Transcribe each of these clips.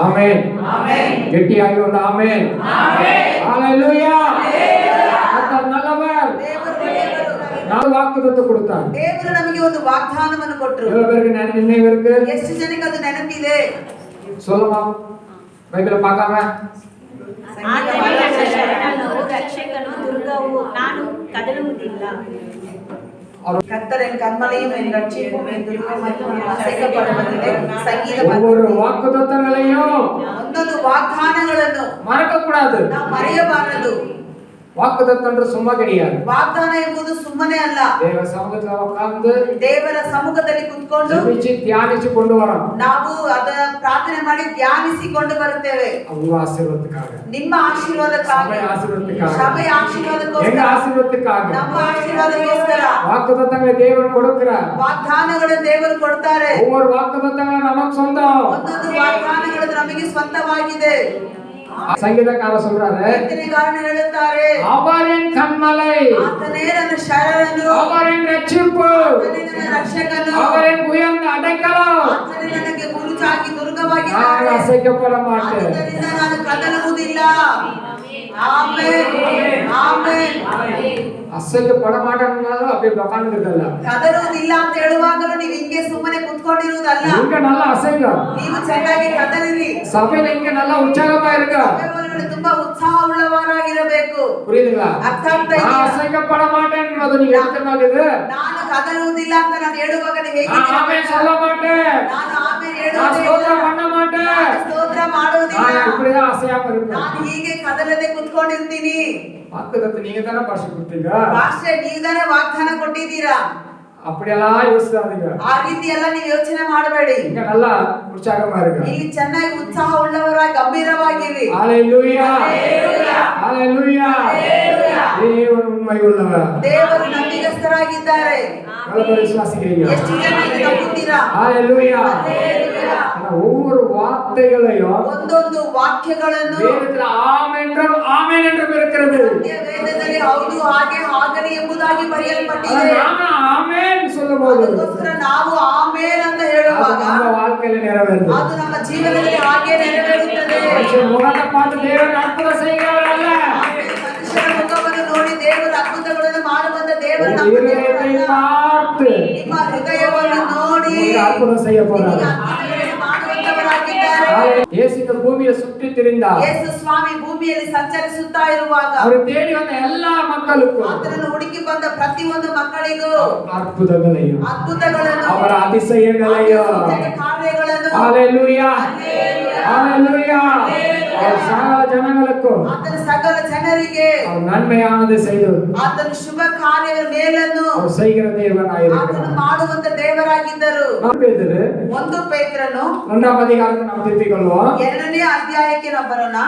Amen. ಗಟ್ಟಿಯಾಗಿ ಒಂದು amen. Hallelujah. ಕರ್ತರ್ நல்லவர். ನಾವು ವಾಗ್ದಾನ ಕೊಡುತ್ತಾರೆ. ದೇವರು ನಮಗೆ ಒಂದು ವಾಗ್ದಾನವನ್ನು ಕೊಟ್ಟರು. ಎಲ್ಲರಿಗೆ ನಿನ್ನೆವರೆಗೆ ಎಷ್ಟು ಜನಕ್ಕೆ ಅದು ನೆನಪಿದೆ? சொல்லுமா ಬೈಬಲ್ ಪಾಕಮ ರಕ್ಷಕನು ದುರ್ಗವು ನಾನು ಕದಲುವುದಿಲ್ಲ. கர்த்தர் என் கன்மலையும் என் ரட்சிப்பும் என் துர்கமும் அசைக்கப்படுவதில்லை. ಸಂಗೀತ ஒவ்வொரு வாக்குத்தத்தங்களையும் ಒಂದೊಂದು ವಾಗ್ದಾನಗಳನ್ನು ಮರೆಯக்கூடாது. ನಾವು ಮರೆಯಬಾರದು. வாக்குத்தத்தம் என்று சும்மா கிடையாது. ವಾಗ್ದಾನ ಎಂಬುದು ಸುಮ್ಮನೆ ಅಲ್ಲ. ದೇವರ ಸಮ್ಮುಖದಲ್ಲಿ ಉட்கார்ந்து ದೇವರ ಸಮ್ಮುಖದಲ್ಲಿ ಕುತ್ಕೊಂಡು ಜಪಿಸಿ ಧ್ಯಾನಿಸಿ ಕೊಂಡು ಬರೋಣ. ನಾವು ಅದನ್ನ ಪ್ರಾರ್ಥನೆ ಮಾಡಿ ಧ್ಯಾನಿಸಿಕೊಂಡು ಬರುತ್ತೇವೆ. ಅವ್ವ ಆಶೀರ್ವಾದಕ್ಕಾಗಿ, ನಿಮ್ಮ ಆಶೀರ್ವಾದಕ್ಕಾಗಿ, ಸಭೆಯ ಆಶೀರ್ವಾದಕ್ಕಾಗಿ, ಸಭೆಯ ಆಶೀರ್ವಾದಕ್ಕೋಸ್ಕರ, ಎನ್ನ ಆಶೀರ್ವಾದಕ್ಕಾಗಿ, ನಮ್ಮ ಆಶೀರ್ವಾದಕ್ಕೋಸ್ಕರ ವಾಗ್ದಾನங்களை ದೇವರು ಕೊಡುತ್ತಾರೆ. ವಾಗ್ದಾನಗಳನ್ನು ದೇವರು ಕೊಡ್ತಾರೆ. ஒவ்வொரு வாக்குத்தத்தங்களும் நமக்கு சொந்தம். ಒಂದೊಂದು ವಾಗ್ದಾನಗಳು ನಮಗೆ ಸ್ವಂತವಾಗಿದೆ. ಸಂಗೀತಕಾರ சொல்றாரு, ಕೀರ್ತನೆಗಾರನು ಹೇಳುತ್ತಾರೆ, அவரின் கன்மலை, ಆತನೇ ನನ್ನ ಶರಣನು, அவரின் ரட்சிப்பு, ಆತನೇ ನನ್ನ ರಕ್ಷಕನು, அவரின் உயர்ந்த அடைக்கலம், ಆತನೇ ನನಗೆ ಗುರುತಾಗಿ நான் ದುರ್ಗವಾಗಿದ್ದಾನೆ. அசைக்கப்பட மாட்டேன். ಆದ್ದರಿಂದ ನಾನು ಕದಲುವುದಿಲ್ಲ. Amen, amen. அசைக்கப்பட மாட்டேன்னாலும் அப்படியே உட்கார்ந்துருக்கல. ಕದಲುವುದಿಲ್ಲ ಅಂತ ಹೇಳುವಾಗಲೂ ನೀವು ಹಿಂಗೆ ಸುಮ್ಮನೆ ಕುತ್ಕೊಂಡಿರುವುದಲ್ಲ. இங்க நல்லா அசைங்க. ನೀವು ಚೆನ್ನಾಗಿ ಕದಲಿರಿ. சபையில இங்க நல்லா உற்சாகமா இருங்க. ಸಭೆಯೊಳಗಡೆ ತುಂಬಾ ಉತ್ಸಾಹ ಉಳ್ಳವರಾಗಿರಬೇಕು. புரியுதுங்களா? ಅರ್ಥ ಆಗ್ತಾ நான் ಇದೆಯಾ? அசைக்கப்பட மாட்டேன் அது நீங்க எடுத்துனாலுது. ನಾನು ಕದಲುವುದಿಲ್ಲ ಅಂತ ನಾನು ಹೇಳುವಾಗ ನೀವು ಹೇಗೆ நான் ஆமென் சொல்ல மாட்டேன். ನಾನು ಆಮೇಲೆ நான் ಹೇಳುವುದಿಲ್ಲ. ஸ்தோத்திரம் பண்ண மாட்டேன். ಸ್ತೋತ್ರ ಮಾಡುವುದಿಲ್ಲ. நான் இப்படிதான் அசையாம இருப்பேன். ನಾನು ಹೀಗೆ ಕದಲದೆ ಕುತ್ಕೊಂಡಿರ್ತೀನಿ. வாக்குத்தத்தம் நீங்க தானே பாஷை கொடுத்தீங்க. ಪಾಸ್ಟರ್ ನೀವು ತಾನೇ ವಾಗ್ದಾನ ಕೊಟ್ಟಿದ್ದೀರಾ. அப்படியெல்லாம் யோசிக்காதீங்க. ಆ ರೀತಿ ಎಲ್ಲ ನೀವು ಯೋಚನೆ ಮಾಡಬೇಡಿ. இங்க நல்லா உற்சாகமா இருங்க. ಇಲ್ಲಿ ಚೆನ್ನಾಗಿ ಉತ್ಸಾಹ ಉಳ್ಳವರಾಗಿ ಗಂಭೀರವಾಗಿರಿ. ஹalleluya, ஹalleluya. தேவன் உண்மை உள்ளவர். ದೇವರು ನಂಬಿಗಸ್ತರಾಗಿದ್ದಾರೆ. கலபர விசுவாசிக்கிறீங்க. ಎಷ್ಟು ಜನ ಇದನ್ನ ನಂಬುತ್ತೀರಾ? ஹalleluya. ಹಲ್ಲೆಲೂಯಾ. ஒவ்வொரு வார்த்தைகளையும் ಒಂದೊಂದು ವಾಕ್ಯಗಳನ್ನು வேதத்துல ஆமென் என்றும் இருக்கிறது. ವೇದದಲ್ಲಿ ಹೌದು ಹಾಗೆ ಆಗಲಿ ಎಂಬುದಾಗಿ ಬರೆಯಲ್ಪಟ್ಟಿದೆ. நாம ஆமென் சொல்லும்போது ಅದಕ್ಕೋಸ್ಕರ ನಾವು ಆಮೇನ್ ಅಂತ ಹೇಳುವಾಗ நம்ம வாழ்க்கையில நிறைவேறுது. ಅದು ನಮ್ಮ ಜೀವನದಲ್ಲಿ ಹಾಗೆ ನೆರವೇರುತ್ತದೆ. மனுஷன் முகத்தை பார்த்து தேவன் அற்புதம் செய்கிறவர் அல்ல. ಮನುಷ್ಯರ ಮುಖವನ್ನು ನೋಡಿ ದೇವರು ಅದ್ಭುತಗಳನ್ನು ಮಾಡುವಂತ ದೇವರು ನಮ್ಮ இதயத்தை ದೇವರಲ್ಲ. பார்த்து ನಿಮ್ಮ ಹೃದಯವನ್ನು ನೋಡಿ உங்களுக்கு அற்புதம் செய்ய போறார். ಅದ್ಭುತಗಳನ್ನು ಮಾಡುವಂತವರಾಗಿದ್ದಾರೆ. இயேசு இந்த பூமியை சுற்றி திரிந்தார். ಯೇಸು ಸ್ವಾಮಿ ಭೂಮಿಯಲ್ಲಿ ಸಂಚರಿಸುತ್ತಾ ಇರುವಾಗ அவர் தேடி வந்த எல்லா மக்களுக்கும் ಆತನನ್ನು ಹುಡುಕಿ ಬಂದ ಪ್ರತಿಯೊಂದು ಮಕ್ಕಳಿಗೂ அற்புதங்களையும் ಅದ್ಭುತಗಳನ್ನು, அவர் அதிசயங்களையும் ಕಾರ್ಯಗಳನ್ನು, ஹalleluya, ஹalleluya. அவர் சகல ஜனங்களுக்கும் ಆತನ ಸಕಲ ಜನರಿಗೆ அவர் நன்மையானது செய்து ಆತನ ಶುಭ ಕಾರ್ಯಗಳ ಮೇಲನ್ನು அவர் செய்கிற ಆತನು தேவனாயிருக்கிறார். ಮಾಡುವಂತ ದೇವರಾಗಿದ್ದರು. பேதுரு ಒಂದು ಪೇತ್ರನು 2ஆம் அதிகாரத்தை நாம் திருப்பிக் கொள்வோம். 2ನೇ ಅಧ್ಯಾಯಕ್ಕೆ ನಾವು ಬರೋಣ.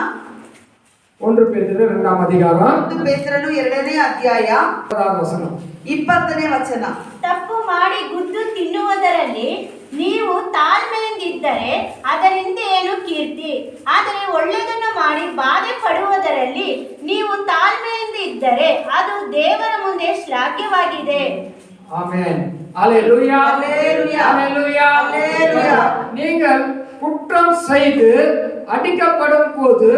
1 பேதுரு 2ஆம் அதிகாரம் ಒಂದು ಪೇತ್ರನು 2ನೇ ಅಧ್ಯಾಯ 10வது வசனம். 20ನೇ ವಚನ. ತಪ್ಪು ಮಾಡಿ ಗುದ್ದು ತಿನ್ನುವುದರಲ್ಲಿ ನೀವು ತಾಳ್ಮೆಯಿಂದಿದ್ದರೆ ಅದರಿಂದ ಏನು ಕೀರ್ತಿ. ಆದರೆ ಒಳ್ಳೆಯದನ್ನು ಮಾಡಿ ಬಾಧೆ ಪಡುವುದರಲ್ಲಿ ನೀವು ತಾಳ್ಮೆಯಿಂದ ಇದ್ದರೆ ಅದು ದೇವರ ಮುಂದೆ ಶ್ಲಾಘ್ಯವಾಗಿದೆ. ஆமென். ஹalleluya, ஹalleluya, ஹalleluya, ஹalleluya. நீங்கள் குற்றம் செய்து அடிக்கப்படும் போது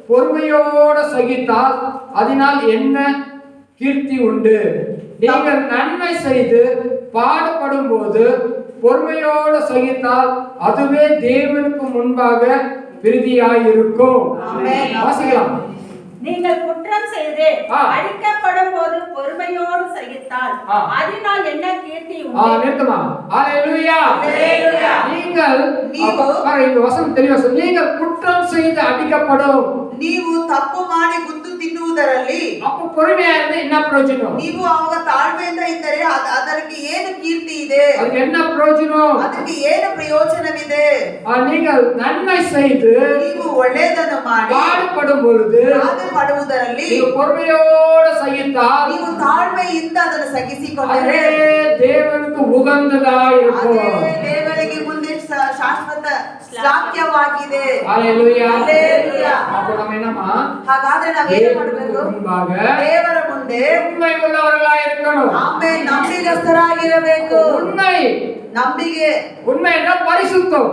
பொறுமையோடு சகித்தால் அதனால் என்ன கீர்த்தி உண்டு. நீங்கள் நன்மை செய்து பாடுபடும் போது பொறுமையோடு சகித்தால் அதுவே தேவனுக்கு முன்பாக விருதியாயிருக்கும். ஆமென். வாசிக்கலாம். நீங்கள் குற்றம் செய்து ஆ. அடிக்கப்படும் போது பொறுமையோடு சகித்தால் ஆ. அதனால் என்ன கீர்த்தி உண்டு. நிறுத்துமா. ஹalleluya, ஹalleluya. நீங்கள் இந்த வசனம் தெளிவா சொல்லு. நீங்கள் குற்றம் செய்து அடிக்கப்படும். ನೀವು ತಪ್ಪು ಮಾಡಿ ಗುದ್ದು ತಿನ್ನುವುದರಲ್ಲಿ அப்ப பொறுமையா இருந்து என்ன பிரயோஜனம்? ನೀವು ಅವಾಗ ತಾಳ್ಮೆಯಿಂದ ಇದ್ದರೆ ಅದಕ್ಕೆ ಏನು ಕೀರ್ತಿ ಇದೆ? அதுக்கு என்ன பிரயோஜனம்? ಅದಕ್ಕೆ ಏನು ಪ್ರಯೋಜನವಿದೆ? நீங்கள் நன்மை செய்து ನೀವು ಒಳ್ಳೆಯದನ್ನು ಮಾಡಿ பாடுபடும் பொழுது ಬಾಧೆ ಪಡುವುದರಲ್ಲಿ நீங்கள் பொறுமையோடு சகித்தால் ನೀವು ತಾಳ್ಮೆಯಿಂದ ಅದನ್ನು ಸಹಿಸಿಕೊಂಡರೆ அதே தேவனுக்கு உகந்ததா ಅದೇ இருக்கும். ದೇವರಿಗೆ ಮುಂದೆ ಶಾಶ್ವತ ಶ್ಲಾಘ್ಯವಾಗಿದೆ. ஹalleluya, ஹalleluya. அப்ப நம்ம என்னமா ಹಾಗಾದ್ರೆ ನಾವು ಏನು ಮಾಡಬೇಕು? முன்பாக ದೇವರ ಮುಂದೆ உண்மை உள்ளவர்களா இருக்கணும். ಆಮೇಲೆ ನಂಬಿಗಸ್ತರಾಗಿರಬೇಕು. உண்மை ನಂಬಿಕೆ உண்மை என்றால் பரிசுத்தம்.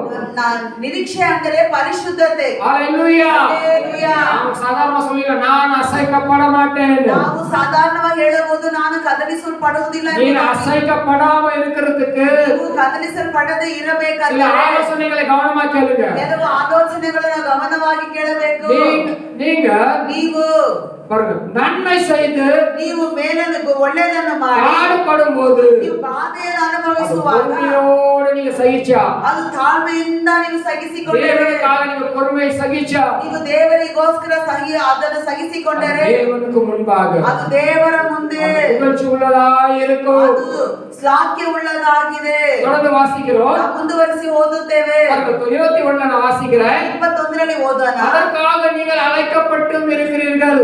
ನಿರೀಕ್ಷೆ ಅಂದರೆ ಪರಿಶುದ್ಧತೆ. ஹalleluya. ಹalleluya. ನಾವು ಸಾಧಾರಣ சொல்லில நான் அசைக்கப்பட மாட்டேன். ನಾವು ಸಾಧಾರಣವಾಗಿ ಹೇಳಬಹುದು ನಾನು ಕದಲಿಸಲ್ಪಡುವುದಿಲ್ಲ. ನೀನು ಅಸೈக்கப்படாம இருக்கிறதுக்கு ನೀವು ಕದಲಿಸಲ್ಪಡದೆ ಇರಬೇಕಾದ್ರೆ சில ஆலோசனைகளை கவனமா கேளுங்க. ಕೆಲವು ಆಲೋಚನೆಗಳನ್ನು ಗಮನವಾಗಿ ಕೇಳಬೇಕು. ನೀವು பாருங்க, நன்மை செய்து ನೀವು ಮೇಲನ್ನು ಒಳ್ಳೆಯದನ್ನು ಮಾಡಿ பாடுபடும்போது ನೀವು ಬಾಧೆಯನ್ನು ಅನುಭವಿಸುವಾಗ நீங்க சகிச்சா ಅದು ತಾಳ್ಮೆಯಿಂದ ನೀವು ಸಹಿಸಿಕೊಂಡರೆ தேவனுக்காக நீங்க பொறுமை சகிச்சா ನೀವು ದೇವರಿಗೋಸ್ಕರ ಅದನ್ನು ಸಹಿಸಿಕೊಂಡರೆ தேவனுக்கு முன்பாக ಅದು ದೇವರ ಮುಂದೆ புகழ்ச்சி உள்ளதாய் இருக்கும். ಅದು ಶ್ಲಾಘ್ಯ உள்ளದಾಗಿದೆ. தொடர்ந்து வாசிக்கிறோம். ಮುಂದುವರಿಸಿ ಓದುತ್ತೇವೆ. 21 நான் வாசிக்கிறேன். 21ರಲ್ಲಿ ಓದೋಣ. அதற்காக நீங்கள் அழைக்கப்பட்டும் இருக்கிறீர்கள்.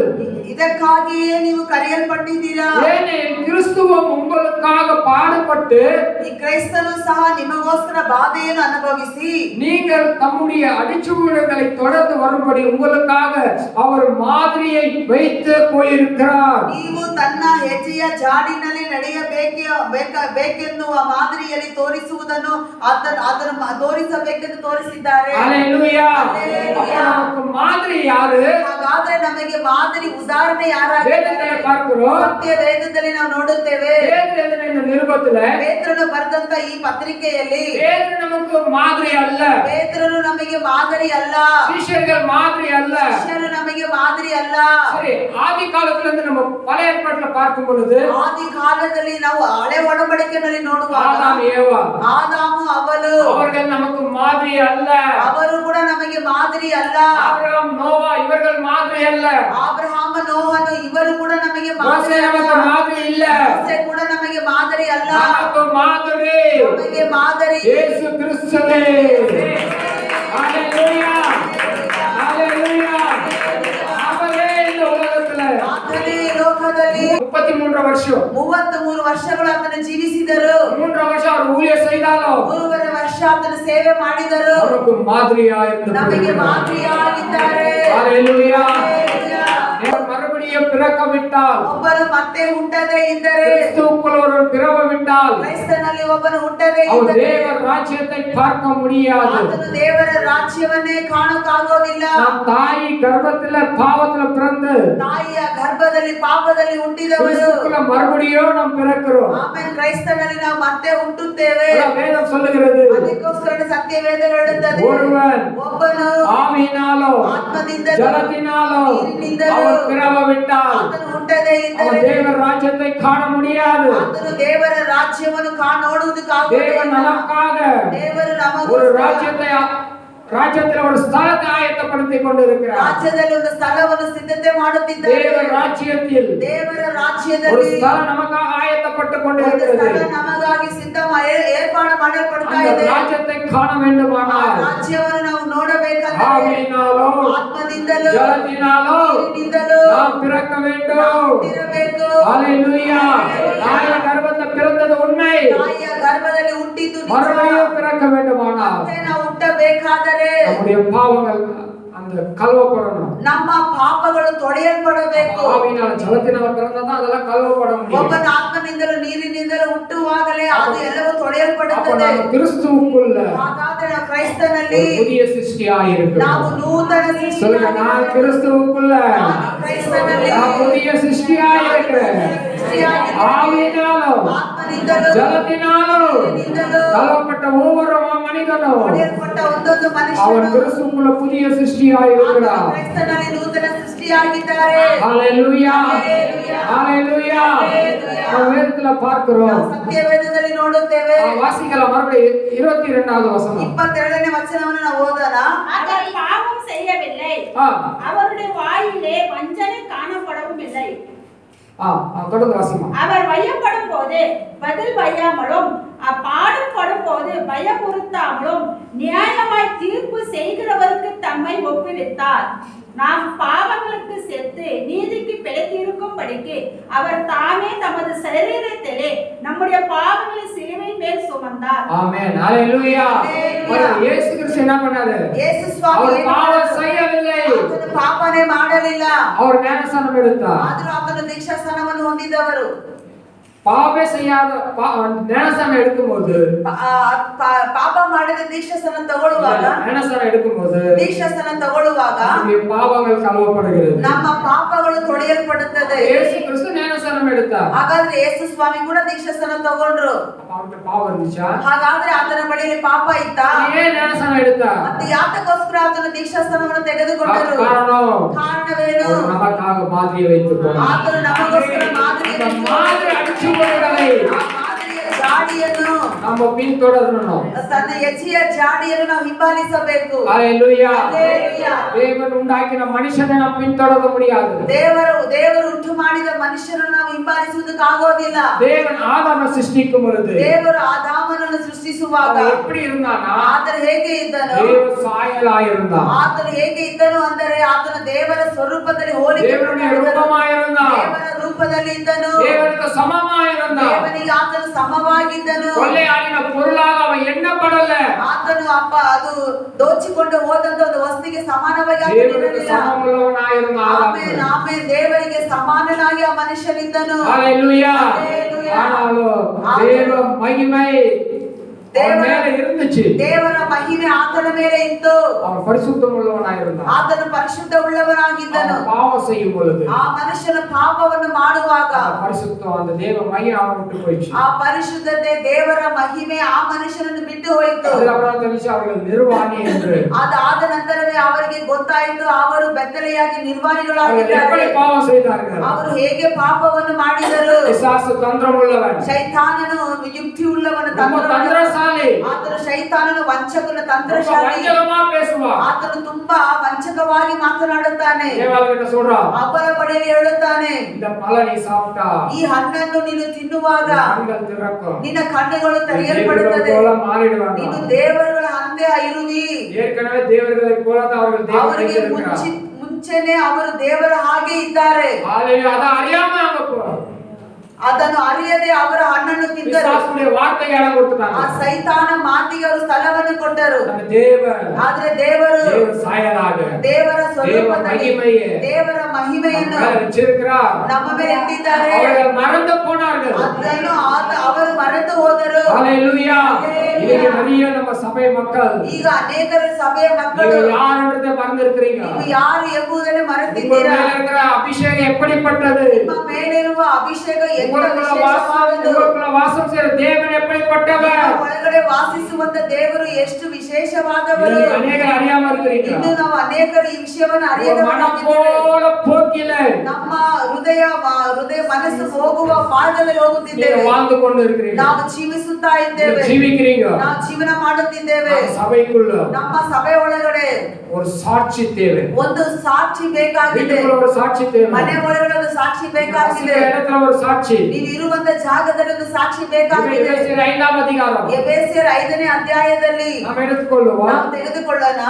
ಇದಕ್ಕಾಗಿಯೇ ನೀವು ಕರೆಯಲ್ಪಟ್ಟಿದ್ದೀರಾ. ஏனெனில் கிறிஸ்துவும் உங்களுக்காக பாடுபட்டு ಈ ಕ್ರೈಸ್ತನು ಸಹ ನಿಮಗೋಸ್ಕರ ಬಾಧೆಯನ್ನು ಅನುಭವಿಸಿ நீங்கள் தம்முடைய அடிச்சுவடுகளை தொடர்ந்து வரும்படி உங்களுக்காக அவர் மாதிரியை வைத்து போயிருக்கிறார். ನೀವು ತನ್ನ ಹೆಜ್ಜೆಯ ಜಾಡಿನಲ್ಲಿ ನಡೆಯಬೇಕೆನ್ನುವ ಮಾದರಿಯಲ್ಲಿ ತೋರಿಸುವುದನ್ನು ಅದನ್ನು ತೋರಿಸಬೇಕೆಂದು ತೋರಿಸಿದ್ದಾರೆ. ஹalleluya. நமக்கு மாதிரி யாரு? ಹಾಗಾದ್ರೆ ನಮಗೆ ಮಾದರಿ ಉದಾಹರಣೆ ಯಾರಾಗಿದೆ? வேதத்தை பார்க்கிறோம். ಸತ್ಯ ವೇದದಲ್ಲಿ ನಾವು ನೋಡುತ್ತೇವೆ. பேதுரு நிருபத்துல ಪೇತ್ರನು ಬರೆದಂತ ಈ ಪತ್ರಿಕೆಯಲ್ಲಿ பேதுரு நமக்கு மாதிரி அல்ல. ಪೇತ್ರನು ನಮಗೆ ಮಾದರಿ ಅಲ್ಲ. ಶಿಷ್ಯர்கள் மாதிரி அல்ல. ಶಿಷ್ಯರು ನಮಗೆ ಮಾದರಿ ಅಲ್ಲ. சரி, ஆதி காலத்துல இருந்து நம்ம பழைய ஏற்பாட்டுல பார்க்கும் பொழுது ಆದಿ ಕಾಲದಲ್ಲಿ ನಾವು ಹಳೆ ಒಡಂಬಡಿಕೆಯಲ್ಲಿ ನೋಡುವಾಗ ஆதாம் ஏவா ಆದಾಮು ಅವಳು அவர்கள் நமக்கு மாதிரி அல்ல. ಅವರು ಕೂಡ ನಮಗೆ ಮಾದರಿ ಅಲ್ಲ. ஆபிரகாம் நோவா இவர்கள் மாதிரி அல்ல. ಆಬ್ರಹಾಮ ನೋಹನು ಇವರು ಕೂಡ ನಮಗೆ மோசே ಮಾದರಿ நமக்கு ಅಲ್ಲ. மாதிரி இல்ல. ಮೋಸೆ ಕೂಡ ನಮಗೆ ಮಾದರಿ ಅಲ್ಲ. நமக்கு மாதிரி ನಮಗೆ ಮಾದರಿ இயேசு கிறிஸ்துவே. ஹalleluya. ஹalleluya. அவரே இந்த உலகத்துல ಆತನೇ ಲೋಕದಲ್ಲಿ 33 வருஷம் 33 ವರ್ಷಗಳು ಆತನು ಜೀವಿಸಿದರು. 3 வருஷம் அவர் ஊழியம் செய்தாலும் 3 ವರ್ಷ ಆತನು ಸೇವೆ ಮಾಡಿದರು. நமக்கு மாதிரியா இருந்து ನಮಗೆ ಮಾದರಿಯಾಗಿದ್ದಾರೆ. ஹalleluya. ಹಲ್ಲೆಲೂಯಾ. மறுபடியும் பிறக்க விட்டால் ಒಬ್ಬರು ಮತ್ತೆ ಹುಟ್ಟದೇ ಇದ್ದರೆ கிறிஸ்துவுக்குள் ஒருவன் பிறக்க விட்டால் ಕ್ರೈಸ್ತನಲ್ಲಿ ಒಬ್ಬನು ಹುಟ್ಟದೇ அவர் ಇದ್ದರೆ தேவ ராஜ்யத்தை பார்க்க முடியாது. ಆತನು ದೇವರ ರಾಜ್ಯವನ್ನೇ ಕಾಣಕ್ಕಾಗೋದಿಲ್ಲ. நாம் தாய் கர்ப்பத்துல பாவத்துல பிறந்து ತಾಯಿಯ ಗರ್ಭದಲ್ಲಿ ಪಾಪದಲ್ಲಿ ಹುಟ್ಟಿದವರು கிறிஸ்துவுக்குள்ள மறுபடியும் நாம் பிறக்கிறோம். ಆಮೇಲೆ ಕ್ರೈಸ್ತನಲ್ಲಿ ನಾವು ಮತ್ತೆ ಹುಟ್ಟುತ್ತೇವೆ. அதான் வேதம் சொல்லுகிறது. ಅದಕ್ಕೋಸ್ಕರ ಸತ್ಯ ವೇದ ಹೇಳುತ್ತದೆ, ஒருவன் ಒಬ್ಬನು ஆவியினாலோ ಆತ್ಮದಿಂದಲೂ ஜலத்தினாலோ ನೀರಿನಿಂದಲೂ அவன் பிறக்க விட்டால் ಆತನು ಹುಟ್ಟದೇ அவன் ಇದ್ದರೆ தேவ ராஜ்யத்தை காண முடியாது. ಆತನು ದೇವರ ರಾಜ್ಯವನ್ನು தேவன் ನೋಡುವುದಕ್ಕಾಗುವುದಿಲ್ಲ. நமக்காக ದೇವರು ஒரு ನಮಗೋಸ್ಕರ ராஜ்யத்துல ஒரு ஸ்தலத்தை ஆயத்தப்படுத்திக் கொண்டிருக்கிறார். ರಾಜ್ಯದಲ್ಲಿ ಒಂದು ಸ್ಥಳವನ್ನು ಸಿದ್ಧತೆ ಮಾಡುತ್ತಿದ್ದಾರೆ. தேவ ராஜ்யத்தில் ದೇವರ ஒரு ರಾಜ್ಯದಲ್ಲಿ ஸ்தலம் நமக்காக ஆயத்தப்பட்டு ಒಂದು கொண்டிருக்கிறது. ಸ್ಥಳ ನಮಗಾಗಿ ಏರ್ಪಾಡು ಮಾಡಲ್ಪಡ್ತಾ அந்த ಇದೆ. ராஜ்யத்தை காண ಆ வேண்டுமானால் ರಾಜ್ಯವನ್ನು ನಾವು ನೋಡಬೇಕಾದರೆ ஆவியினாலோ ಆತ್ಮದಿಂದಲೂ ஜலத்தினாலோ ನೀರಿನಿಂದಲೂ நாம் பிறக்க வேண்டும். ಹುಟ್ಟಿರಬೇಕು. ஹalleluya. தாய் கர்ப்பத்தில் பிறந்தது உண்மை. ತಾಯಿಯ ಗರ್ಭದಲ್ಲಿ ಹುಟ್ಟಿದ್ದು ನಿಜ. மறுபடியும் பிறக்க வேண்டுமானால் ಮತ್ತೆ ನಾವು ಹುಟ್ಟಬೇಕಾದರೆ நம்முடைய பாவங்கள் அந்த கழுவப்படணும். ನಮ್ಮ ಪಾಪಗಳು ತೊಳೆಯಲ್ಪಡಬೇಕು. ஆவியினால ஜலத்தினால பிறந்தா அதெல்லாம் கழுவப்பட முடியும். ಒಬ್ಬನ ಆತ್ಮನಿಂದಲೂ ನೀರಿನಿಂದಲೂ ಹುಟ್ಟುವಾಗಲೇ ಅದು ಎಲ್ಲವೂ அப்ப ತೊಳೆಯಲ್ಪಡುತ್ತದೆ. நாம் கிறிஸ்துவுக்குள்ள ಹಾಗಾದ್ರೆ ನಾವು ಕ್ರೈಸ್ತನಲ್ಲಿ ஒரு புதிய சிருஷ்டியாய் ನಾವು இருக்கிறோம். ನೂತನ சொல்லுங்க, நான் கிறிஸ்துவுக்குள்ள ಕ್ರೈಸ್ತನಲ್ಲಿ நான் புதிய சிருஷ்டியாய் இருக்கிறேன். ஆவியினாலும் ಆತ್ಮನಿಂದಲೂ ஜலத்தினாலும் ನೀರಿನಿಂದಲೂ கழுவப்பட்ட ஒவ்வொரு மனிதனும் ತೊಳೆಯಲ್ಪಟ್ಟ ಒಂದೊಂದು அவன் ಮನುಷ್ಯನು கிறிஸ்துவுக்குள்ள புதிய சிருஷ்டியாய் இருக்கிறான். ಕ್ರೈಸ್ತನಲ್ಲಿ ನೂತನ ಸೃಷ್ಟಿಯಾಗಿದ್ದಾರೆ. ஹalleluya. ಹಲ್ಲೆಲೂಯಾ. ஹalleluya. நாம் வேதத்துல பார்க்கிறோம். ನಾವು ಸತ್ಯವೇದದಲ್ಲಿ ನೋಡುತ್ತೇವೆ. வாசிக்கலாம் மறுபடியும் 22வது வசனம். 22ನೇ ವಚನವನ್ನು ನಾವು ಓದೋಣ. அவர் பாவம் செய்யவில்லை, ஆ அவருடைய வாயிலே வஞ்சனை காணப்படவும் இல்லை. தொடர்ந்து வாசிமா. அவர் வையப்படும் போது பதில் வையாமலும் அப்பாடுபடும் போது பயமுறுத்தாமலும் நியாயமாய் தீர்ப்பு செய்கிறவருக்கு தம்மை ஒப்புவித்தார். நாம் பாவங்களுக்கு செத்து நீதிக்கு பிழைத்திருக்கும்படிக்கு அவர் தாமே தமது சரீரத்திலே நம்முடைய பாவங்களை சிலுவை மேல் சுமந்தார். ஆமென். ஹalleluya. இயேசு கிறிஸ்து என்ன பண்ணாரு? ಯೇಸು ಸ್ವಾಮಿ அவர் பாவம் செய்யவில்லை. ಆತನು ಪಾಪನೇ ಮಾಡಲಿಲ್ಲ. அவர் ஞானஸ்நானம் எடுத்தார். ಆದರೂ ಆತನು ದೀಕ್ಷಾಸ್ನಾನವನ್ನು ಹೊಂದಿದವರು. பாவ செய்யாத ஞானஸ்நானம் எடுக்கும்போது ಪಾಪ ಮಾಡಿದ ದೀಕ್ಷಾಸ್ನಾನ ತಗೊಳ್ಳುವಾಗ ஞானஸ்நானம் எடுக்கும்போது ದೀಕ್ಷಾಸ್ನಾನ ತಗೊಳ್ಳುವಾಗ நம்முடைய பாவங்கள் கழுவப்படுகிறது. ನಮ್ಮ ಪಾಪಗಳು ತೊಳೆಯಲ್ಪಡುತ್ತದೆ. இயேசு கிறிஸ்து ஞானஸ்நானம் எடுத்தார். ಹಾಗಾದ್ರೆ ಯೇಸು ಸ್ವಾಮಿ ಕೂಡ ದೀಕ್ಷಾಸ್ನಾನ ತಗೊಂಡ್ರು. அவருக்கு பாவம் இருந்துச்சா? ಹಾಗಾದ್ರೆ ಆತನ ಬಳಿಯಲ್ಲಿ ಪಾಪ ಇತ್ತಾ? ஏன் ஞானஸ்நானம் எடுத்தார்? ಮತ್ತೆ ಯಾತಕ್ಕೋಸ್ಕರ ಆತನ ದೀಕ್ಷಾಸ್ನಾನವನ್ನು ತೆಗೆದುಕೊಂಡರು? ಕಾರಣವೇನು? அவர் நமக்காக மாதிரியை வைத்து போனார். ಆತನು ನಮಗೋಸ್ಕರ ಮಾದರಿಯನ್ನು மாதிரி அடிச்சு போடுறதை ಆ ಮಾದರಿಯ ಜಾಡಿಯನ್ನು நம்ம பின்தொடரணும். ತನ್ನ ಹೆಜ್ಜೆಯ ಜಾಡಿಯನ್ನು ನಾವು ಹಿಂಬಾಲಿಸಬೇಕು. ஹalleluya. ಹಲ್ಲೆಲೂಯಾ. தேவன் உண்டாக்கின மனுஷனை நாம் பின்தொடர முடியாது. ದೇವರು ಉಂಟು ಮಾಡಿದ ಮನುಷ್ಯರನ್ನು ನಾವು ಹಿಂಬಾಲಿಸುವುದಕ್ಕಾಗೋದಿಲ್ಲ. தேவன் ஆதாமை சிருஷ்டிக்கும் பொழுது ದೇವರು ಆದಾಮನನ್ನು ಸೃಷ್ಟಿಸುವಾಗ அவன் எப்படி இருந்தானா? ಆತನು ಹೇಗೆ ಇದ್ದನು? தேவ சாயலாய் இருந்தான். ಆತನು ಹೇಗೆ ಇದ್ದನು ಅಂದರೆ ಆತನು ದೇವರ ಸ್ವರೂಪದಲ್ಲಿ ಹೋಲಿಕೆ தேவனுடைய ரூபமாய் இருந்தான். ದೇವರ ರೂಪದಲ್ಲಿ ಇದ್ದನು. தேவனுக்கு சமமாய் இருந்தான். ದೇವನಿಗೆ ಆತನು ಸಮವಾಗಿದ್ದನು. கொள்ளையாடின பொருளாக அவன் எண்ணப்படல. ಆತನು ಅದು ದೋಚಿಕೊಂಡು ಹೋದಂತ ಒಂದು ವಸ್ತುವಿಗೆ ಸಮಾನವಾಗಿ தேவனுக்கு ಆತನಿರಲಿಲ್ಲ. சமமுள்ளவனாய் இருந்தான் ಆಮೇಲೆ ஆதாம். ಆಮೇಲೆ ದೇವರಿಗೆ ಸಮಾನನಾಗಿ ಆ ಮನುಷ್ಯನಿದ್ದನು. ஹalleluya. ஹalleluya. ஆனாலும் தேவ மகிமை அவன் மேல இருந்துச்சு. ದೇವರ ಮಹಿಮೆ ಆತನ ಮೇಲೆ ಇತ್ತು. அவன் பரிசுத்தம் உள்ளவனாய் இருந்தான். ಆತನು ಪರಿಶುದ್ಧ ಉಳ್ಳವನಾಗಿದ್ದನು. அவன் பாவம் செய்யும் பொழுது ಆ ಮನುಷ್ಯನ ಪಾಪವನ್ನು ಮಾಡುವಾಗ அந்த பரிசுத்தம் அந்த தேவ மகிமை அவனை விட்டு போயிடுச்சு. ಆ ಪರಿಶುದ್ಧತೆ ದೇವರ ಮಹಿಮೆ ಆ ಮನುಷ್ಯನನ್ನು ಬಿಟ್ಟು ಹೋಯಿತು. அதுக்கப்புறம் தெரிஞ்சு அவர்கள் நிர்வாணி என்று. ಅದಾದ ನಂತರವೇ ಅವರಿಗೆ ಗೊತ್ತಾಯಿತು ಅವರು ಬೆತ್ತಲೆಯಾಗಿ அவர்கள் ನಿರ್ವಾಣಿಗಳಾಗಿದ್ದಾರೆ. எப்படி பாவம் செய்தார்கள்? ಅವರು ಹೇಗೆ ಪಾಪವನ್ನು ಮಾಡಿದರು? பிசாசு தந்திரம் உள்ளவன். ಶೈತಾನನು ಯುಕ್ತಿ ಉಳ್ಳವನು, ரொம்ப தந்திரசாலி. ಆತನು ಶೈತಾನನು ವಂಚಕನ ரொம்ப ತಂತ್ರಶಾಲಿ. வஞ்சகமா பேசுவான். ಆತನು ತುಂಬಾ ವಂಚಕವಾಗಿ ಮಾತನಾಡುತ್ತಾನೆ. ஏவாள் கிட்ட சொல்றான், ಅವರ ಬಳಿಯಲ್ಲಿ ಹೇಳುತ್ತಾನೆ, இந்த பழனி சாப்பிட்டா ಈ ಹಣ್ಣನ್ನು ನೀನು ತಿನ್ನುವಾಗ கண்கள் திறக்கும். ನಿನ್ನ ಕಣ್ಣುಗಳು தேவர்களைப் ತೆರೆಯಲ್ಪಡುತ್ತದೆ. போல மாறிடுவாங்க. ನೀನು ದೇವರುಗಳ ಅಂತೆ ಇರುವಿ. ஏற்கனவே தேவர்களைப் போல தான் அவர்கள் தேவனை ಅವರಿಗೆ இருக்கிறார். ಮುಂಚೆನೆ ಅವರು ದೇವರ ಹಾಗೆ ಇದ್ದಾರೆ. ஹalleluya. அத அறியாம அவங்க போறாங்க. ಅದನ್ನು ಅರಿಯದೆ ಅವರ ಹಣ್ಣನ್ನು ತಿಂದರು. பிசாசுடைய வார்த்தைக்கு இடம் கொடுத்தாங்க. ಆ ಸೈತಾನ ಮಾತಿಗೆ ಅವರು ಸ್ಥಳವನ್ನು ಕೊಟ್ಟರು. நம்ம தேவன் ಆದ್ರೆ ದೇವರು தேவ சாயலாக ದೇವರ ಸ್ವರೂಪದಲ್ಲಿ மகிமையை ದೇವರ ಮಹಿಮೆಯನ್ನು வச்சிருக்கிறார். ನಮ್ಮ ಮೇಲೆ ಇಟ್ಟಿದ್ದಾರೆ. அவர்கள் மறந்து போனார்கள். ಅದನ್ನು ಅವರು ಮರೆತು ಹೋದರು. ஹalleluya. இன்னைக்கு நிறைய நம்ம சபை மக்கள் ಈಗ ಅನೇಕರ ಸಭೆಯ ಮಕ್ಕಳು நீங்க யாருன்றதை மறந்து இருக்கிறீங்க. ನೀವು ಯಾರು ಎಂಬುದನ್ನು உங்க ಮರೆತಿದ್ದೀರಾ. மேல இருக்கிற அபிஷேகம் எப்படிப்பட்டது? ನಿಮ್ಮ ಮೇಲಿರುವ ಅಭಿಷೇಕ ಎಂತ உங்களுக்குள்ள ವಿಶೇಷವಾದದ್ದು. வாசம் செய்கிற தேவன் எப்படிப்பட்டவர்? ನಿಮ್ಮ ಒಳಗಡೆ ವಾಸಿಸುವಂತ ದೇವರು ಎಷ್ಟು ವಿಶೇಷವಾದವರು. நீங்க அநேகர் அறியாம இருக்கிறீங்க. ಇನ್ನು ನಾವು ಅನೇಕರು ಈ ವಿಷಯವನ್ನು மனம் ಅರಿಯದವರಾಗಿದ್ದೇವೆ. போல போக்கில ನಮ್ಮ ಹೃದಯ ಮನಸ್ಸು ಹೋಗುವ ಮಾರ್ಗದಲ್ಲಿ நீங்க ಹೋಗುತ್ತಿದ್ದೇವೆ. வாழ்ந்து கொண்டு இருக்கிறீங்க. ನಾವು ಜೀವಿಸುತ್ತಾ ಇದ್ದೇವೆ. ஜீவிக்கிறீங்க. ನಾವು ಜೀವನ ಮಾಡುತ್ತಿದ್ದೇವೆ. சபைக்குள்ள ನಮ್ಮ ಸಭೆ ಒಳಗಡೆ ஒரு சாட்சி தேவை. ಒಂದು ಸಾಕ್ಷಿ ಬೇಕಾಗಿದೆ. வீட்டுக்குள்ள ஒரு சாட்சி தேவை. ಮನೆ ಒಳಗಡೆ ಒಂದು ಸಾಕ್ಷಿ ಬೇಕಾಗಿದೆ. இடத்துல ஒரு சாட்சி. ನೀವು ಇರುವಂತ ಜಾಗದಲ್ಲಿ ಒಂದು ಸಾಕ್ಷಿ ಬೇಕಾಗಿದೆ. எபேசியர் 5ஆம் அதிகாரம். ಎಫೆಸಿಯರ್ 5ನೇ ಅಧ್ಯಾಯದಲ್ಲಿ நாம் எடுத்துக்கொள்வோம். ನಾವು ತೆಗೆದುಕೊಳ್ಳೋಣ.